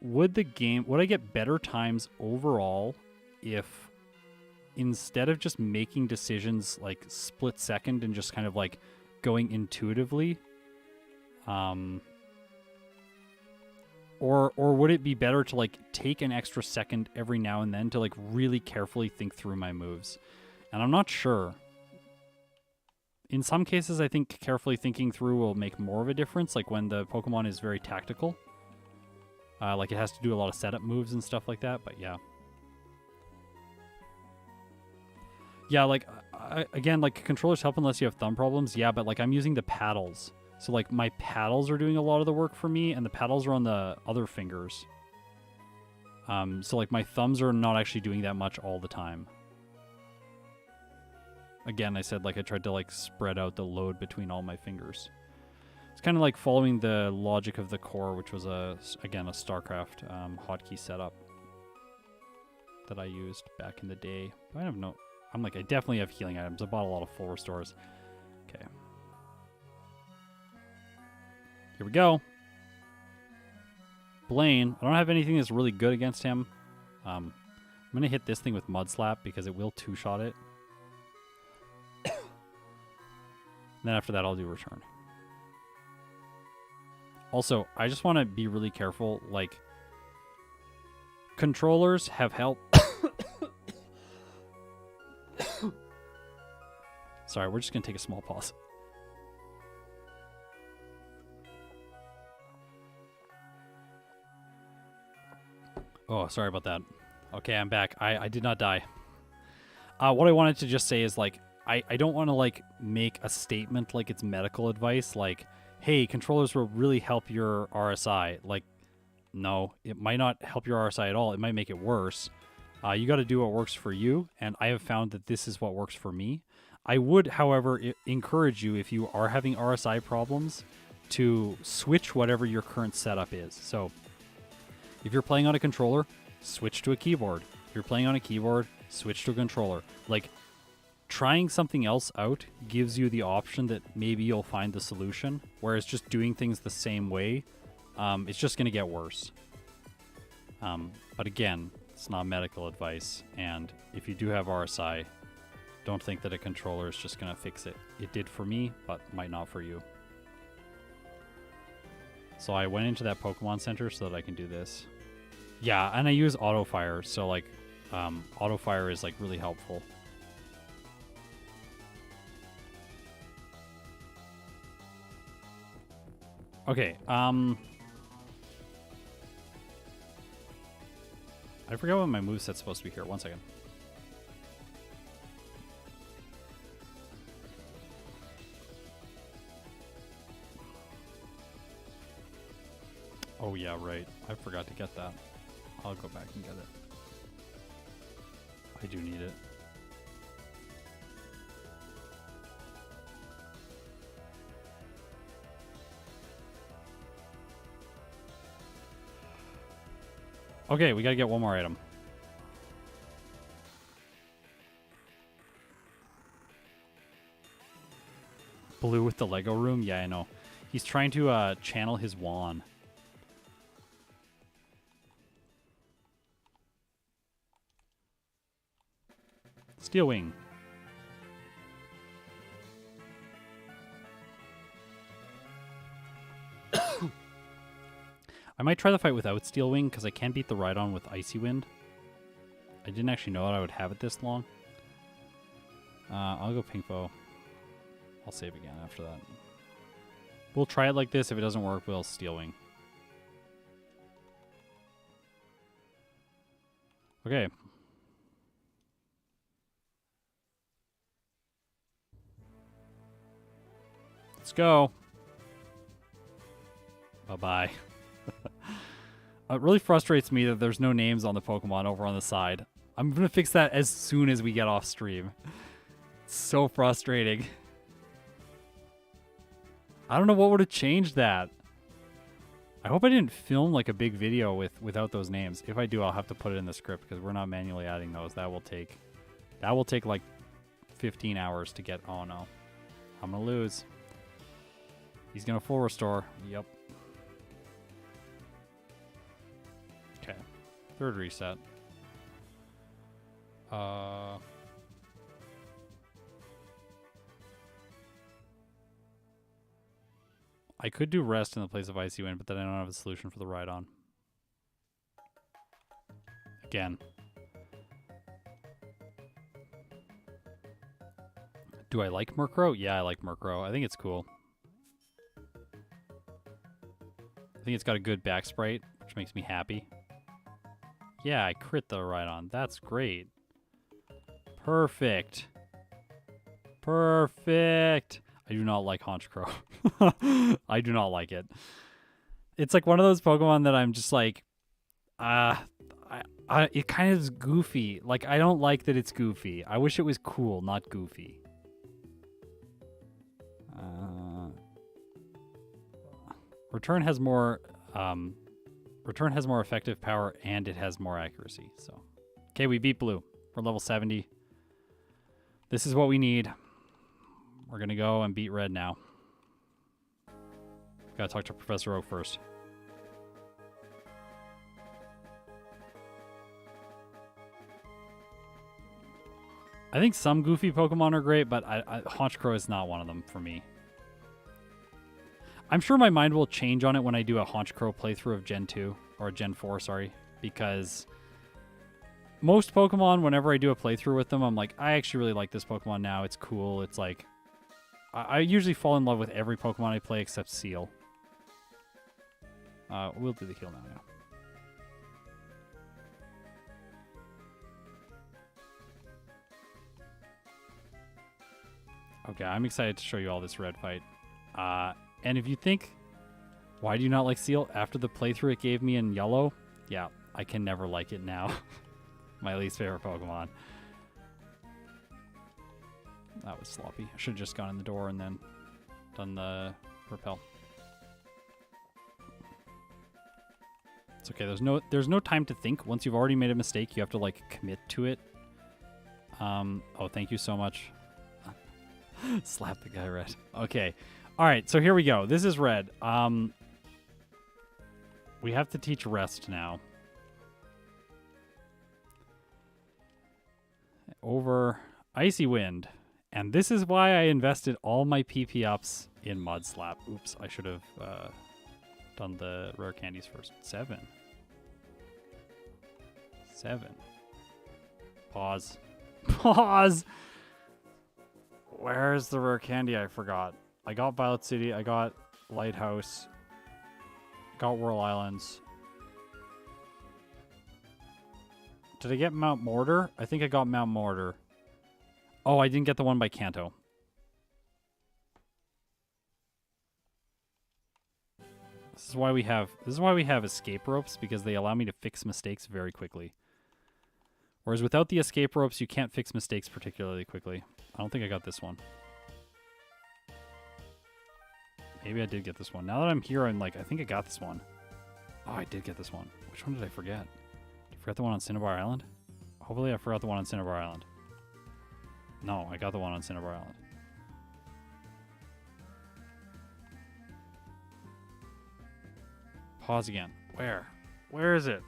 would I get better times overall if instead of just making decisions like split second and just kind of like going intuitively, or would it be better to like take an extra second every now and then to like really carefully think through my moves? And I'm not sure. In some cases, I think carefully thinking through will make more of a difference, like when the Pokemon is very tactical. Like it has to do a lot of setup moves and stuff like that, but yeah. Yeah, like, again, like, controllers help unless you have thumb problems. Yeah, but, like, I'm using the paddles. So, like, my paddles are doing a lot of the work for me, and the paddles are on the other fingers. So, like, my thumbs are not actually doing that much all the time. Again, I said, like, I tried to, like, spread out the load between all my fingers. It's kind of like following the logic of the core, which was, again, a StarCraft hotkey setup that I used back in the day. I have no... I'm like, I definitely have healing items. I bought a lot of full restores. Okay. Here we go. Blaine. I don't have anything that's really good against him. I'm going to hit this thing with Mud Slap because it will two-shot it. Then after that, I'll do Return. Also, I just want to be really careful. Like, controllers have helped. Sorry, we're just going to take a small pause. Oh, sorry about that. Okay, I'm back. I did not die. What I wanted to just say is, like, I don't want to, like, make a statement like it's medical advice, like, hey, controllers will really help your RSI. Like, no, it might not help your RSI at all. It might make it worse. You got to do what works for you, and I have found that this is what works for me. I would, however, encourage you, if you are having RSI problems, to switch whatever your current setup is. So, if you're playing on a controller, switch to a keyboard. If you're playing on a keyboard, switch to a controller. Like, trying something else out gives you the option that maybe you'll find the solution, whereas just doing things the same way, it's just going to get worse. But again, it's not medical advice, and if you do have RSI, don't think that a controller is just going to fix it. It did for me, but might not for you. So I went into that Pokemon Center so that I can do this. Yeah, and I use auto fire, so like auto fire is like really helpful. Okay, I forgot what my moveset's supposed to be here. 1 second. Oh yeah, right. I forgot to get that. I'll go back and get it. I do need it. Okay, we gotta get one more item. Blue with the Lego room? Yeah, I know. He's trying to channel his wand. Steel Wing. I might try the fight without Steel Wing because I can't beat the Rhydon with Icy Wind. I didn't actually know that I would have it this long. I'll go Pinkfo. I'll save again after that. We'll try it like this. If it doesn't work, we'll Steel Wing. Okay. Let's go. Bye-bye. It really frustrates me that there's no names on the Pokemon over on the side. I'm going to fix that as soon as we get off stream. It's so frustrating. I don't know what would have changed that. I hope I didn't film like a big video without those names. If I do, I'll have to put it in the script because we're not manually adding those. That will take like 15 hours to get. Oh no. I'm going to lose. He's going to full restore. Yep. Okay. Third reset. I could do rest in the place of Icy Wind, but then I don't have a solution for the Rhydon. Again. Do I like Murkrow? Yeah, I like Murkrow. I think it's cool. I think it's got a good back sprite, which makes me happy. Yeah, I crit the Rhydon. That's great. Perfect. Perfect. I do not like Honchkrow. I do not like it. It's like one of those Pokemon that I'm just like, it kind of is goofy. Like, I don't like that it's goofy. I wish it was cool, not goofy. Return has more effective power and it has more accuracy. So, okay, we beat Blue. We're level 70. This is what we need. We're gonna go and beat Red now. Gotta talk to Professor Oak first. I think some goofy Pokemon are great, but Honchkrow is not one of them for me. I'm sure my mind will change on it when I do a Honchkrow playthrough of Gen 2, or Gen 4, sorry, because most Pokemon, whenever I do a playthrough with them, I'm like, I actually really like this Pokemon now. It's cool. It's like, I usually fall in love with every Pokemon I play except Seal. We'll do the heal now, yeah. Okay, I'm excited to show you all this red fight. And if you think, why do you not like Seal? After the playthrough it gave me in yellow, yeah, I can never like it now. My least favorite Pokemon. That was sloppy. I should have just gone in the door and then done the repel. It's okay. There's no time to think. Once you've already made a mistake, you have to like commit to it. Oh, thank you so much. Slap the guy red. Okay. All right, so here we go. This is Red. We have to teach Rest now. Over Icy Wind. And this is why I invested all my PP ups in Mud Slap. Oops, I should have done the rare candies first. 7. Pause. Pause! Where's the rare candy? I forgot. I got Violet City. I got Lighthouse. Got Whirl Islands. Did I get Mount Mortar? I think I got Mount Mortar. Oh, I didn't get the one by Kanto. This is why we have escape ropes, because they allow me to fix mistakes very quickly. Whereas without the escape ropes, you can't fix mistakes particularly quickly. I don't think I got this one. Maybe I did get this one. Now that I'm here, I'm like, I think I got this one. Oh, I did get this one. Which one did I forget? Did I forget the one on Cinnabar Island? Hopefully I forgot the one on Cinnabar Island. No, I got the one on Cinnabar Island. Pause again. Where? Where is it?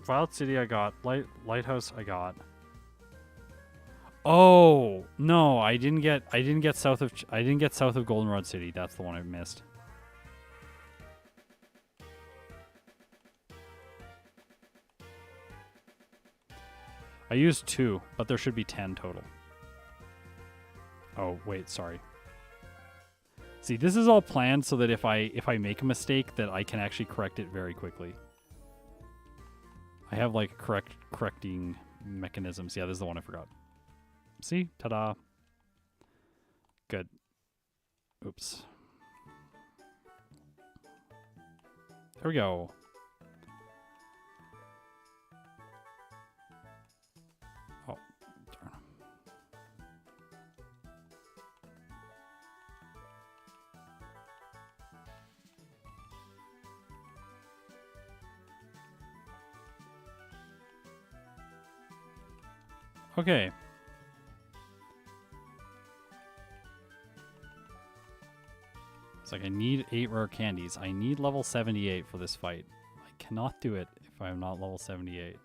Violet City I got. Lighthouse I got. Oh no, I didn't get south of Goldenrod City. That's the one I missed. I used 2, but there should be 10 total. Oh wait, sorry. See, this is all planned so that if I make a mistake, that I can actually correct it very quickly. I have like correcting mechanisms. Yeah, this is the one I forgot. See? Ta-da. Good. Oops. There we go. Oh, darn. Okay. It's like I need 8 rare candies. I need level 78 for this fight. I cannot do it if I'm not level 78.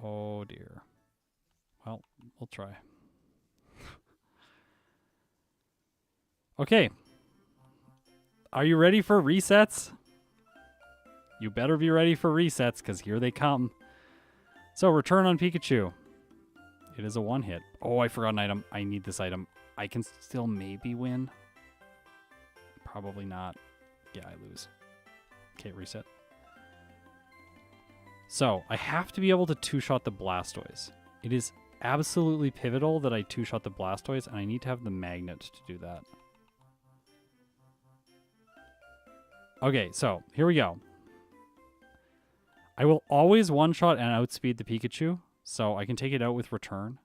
Oh dear. Well, we'll try. Okay. Are you ready for resets? You better be ready for resets, because here they come. So, return on Pikachu. It is a 1-hit. Oh, I forgot an item. I need this item. I can still maybe win. Probably not. Yeah, I lose. Okay, reset. So, I have to be able to 2-shot the Blastoise. It is absolutely pivotal that I 2-shot the Blastoise, and I need to have the magnet to do that. Okay, so, here we go. I will always 1-shot and outspeed the Pikachu, so I can take it out with return.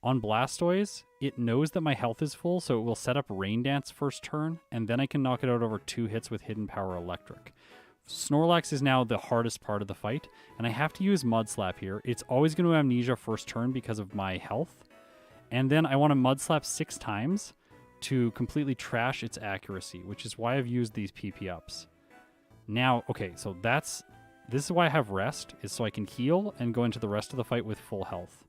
On Blastoise, it knows that my health is full, so it will set up Rain Dance first turn, and then I can knock it out over 2 hits with Hidden Power Electric. Snorlax is now the hardest part of the fight, and I have to use Mud Slap here. It's always going to Amnesia first turn because of my health, and then I want to Mud Slap 6 times to completely trash its accuracy, which is why I've used these PP ups. Now, okay, so this is why I have Rest, is so I can heal and go into the rest of the fight with full health.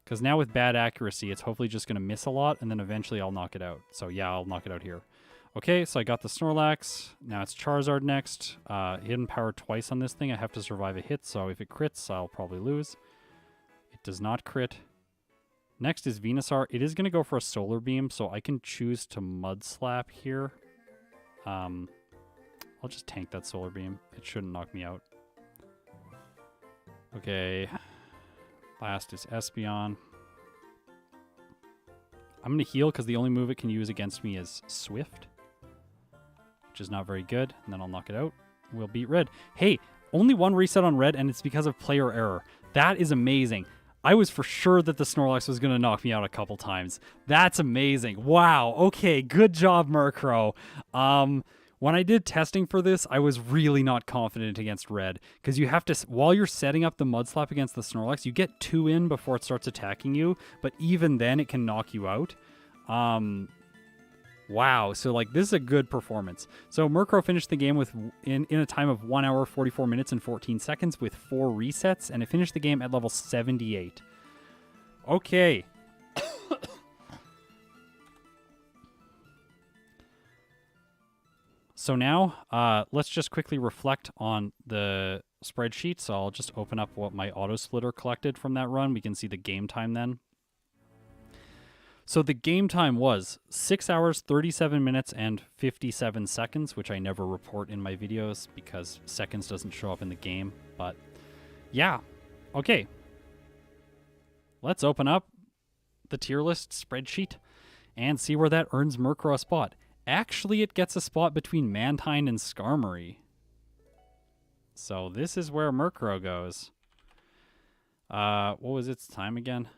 Because now with bad accuracy, it's hopefully just going to miss a lot, and then eventually I'll knock it out. So yeah, I'll knock it out here. Okay, so I got the Snorlax. Now it's Charizard next. Hidden Power twice on this thing. I have to survive a hit, so if it crits, I'll probably lose. It does not crit. Next is Venusaur. It is going to go for a Solar Beam, so I can choose to Mud Slap here. I'll just tank that Solar Beam. It shouldn't knock me out. Okay. Last is Espeon. I'm going to heal because the only move it can use against me is Swift, which is not very good. And then I'll knock it out. We'll beat Red. Hey, only 1 reset on Red, and it's because of player error. That is amazing. I was for sure that the Snorlax was going to knock me out a couple times. That's amazing. Wow. Okay, good job, Murkrow. When I did testing for this, I was really not confident against Red, because you have to, while you're setting up the Mud Slap against the Snorlax, you get 2 in before it starts attacking you, but even then it can knock you out. Wow, so like this is a good performance. So Murkrow finished the game with in a time of 1 hour, 44 minutes, and 14 seconds with 4 resets, and it finished the game at level 78. Okay. So now, let's just quickly reflect on the spreadsheet. So I'll just open up what my auto splitter collected from that run. We can see the game time then. So the game time was 6 hours, 37 minutes, and 57 seconds, which I never report in my videos because seconds doesn't show up in the game. But yeah, okay. Let's open up the tier list spreadsheet and see where that earns Murkrow a spot. Actually, it gets a spot between Mantine and Skarmory. So this is where Murkrow goes. What was its time again?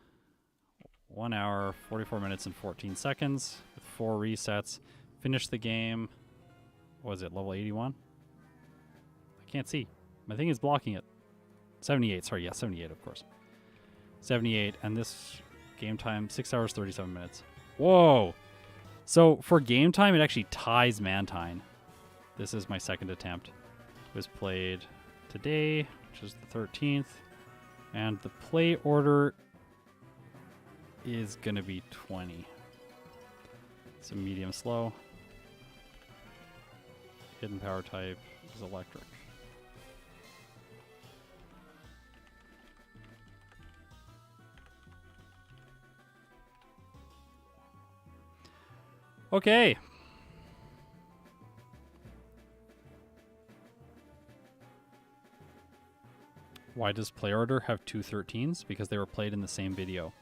1 hour, 44 minutes, and 14 seconds with 4 resets. Finished the game. What was it, level 81? I can't see. My thing is blocking it. 78, sorry, yeah, 78, of course. 78, and this game time, 6 hours, 37 minutes. Whoa! So for game time, it actually ties Mantine. This is my second attempt. It was played today, which is the 13th. And the play order is going to be 20. It's a medium slow. Hidden power type is electric. Okay. Why does play order have two 13s? Because they were played in the same video.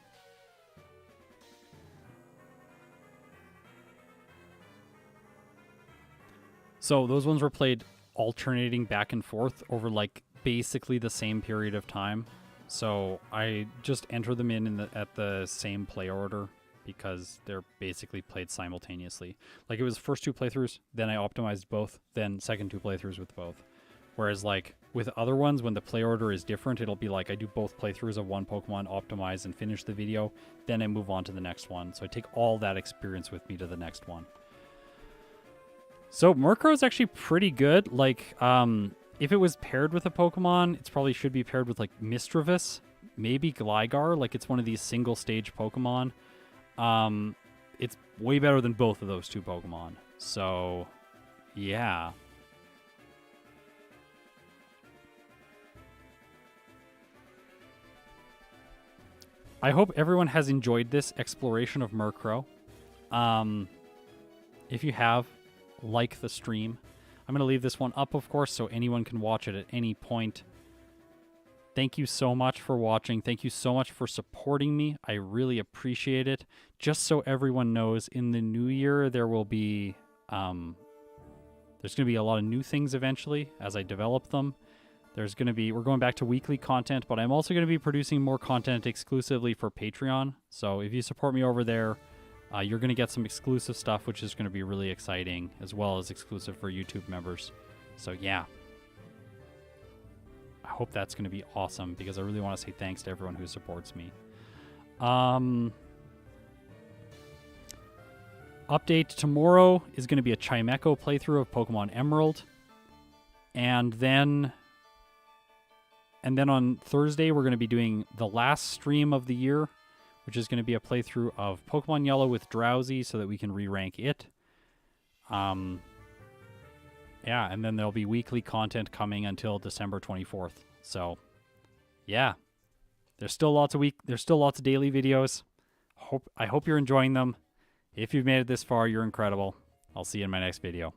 So those ones were played alternating back and forth over like basically the same period of time. So I just enter them at the same play order because they're basically played simultaneously. Like it was first two playthroughs, then I optimized both, then second two playthroughs with both. Whereas like with other ones, when the play order is different, it'll be like I do both playthroughs of one Pokemon, optimize and finish the video, then I move on to the next one. So I take all that experience with me to the next one. So Murkrow is actually pretty good. Like, if it was paired with a Pokemon, it probably should be paired with like Misdreavus, maybe Gligar. Like it's one of these single stage Pokemon. It's way better than both of those two Pokemon. So, yeah. I hope everyone has enjoyed this exploration of Murkrow. If you have, like the stream. I'm going to leave this one up, of course, so anyone can watch it at any point. Thank you so much for watching. Thank you so much for supporting me. I really appreciate it. Just so everyone knows, in the new year, there will be... there's going to be a lot of new things eventually as I develop them. There's going to be... We're going back to weekly content, but I'm also going to be producing more content exclusively for Patreon. So if you support me over there, you're going to get some exclusive stuff, which is going to be really exciting, as well as exclusive for YouTube members. So yeah. I hope that's going to be awesome, because I really want to say thanks to everyone who supports me. Update tomorrow is going to be a Chimecho playthrough of Pokemon Emerald. And then on Thursday, we're going to be doing the last stream of the year, which is going to be a playthrough of Pokemon Yellow with Drowsy so that we can re-rank it. Yeah, and then there'll be weekly content coming until December 24th. So, yeah. There's still lots of daily videos. I hope you're enjoying them. If you've made it this far, you're incredible. I'll see you in my next video.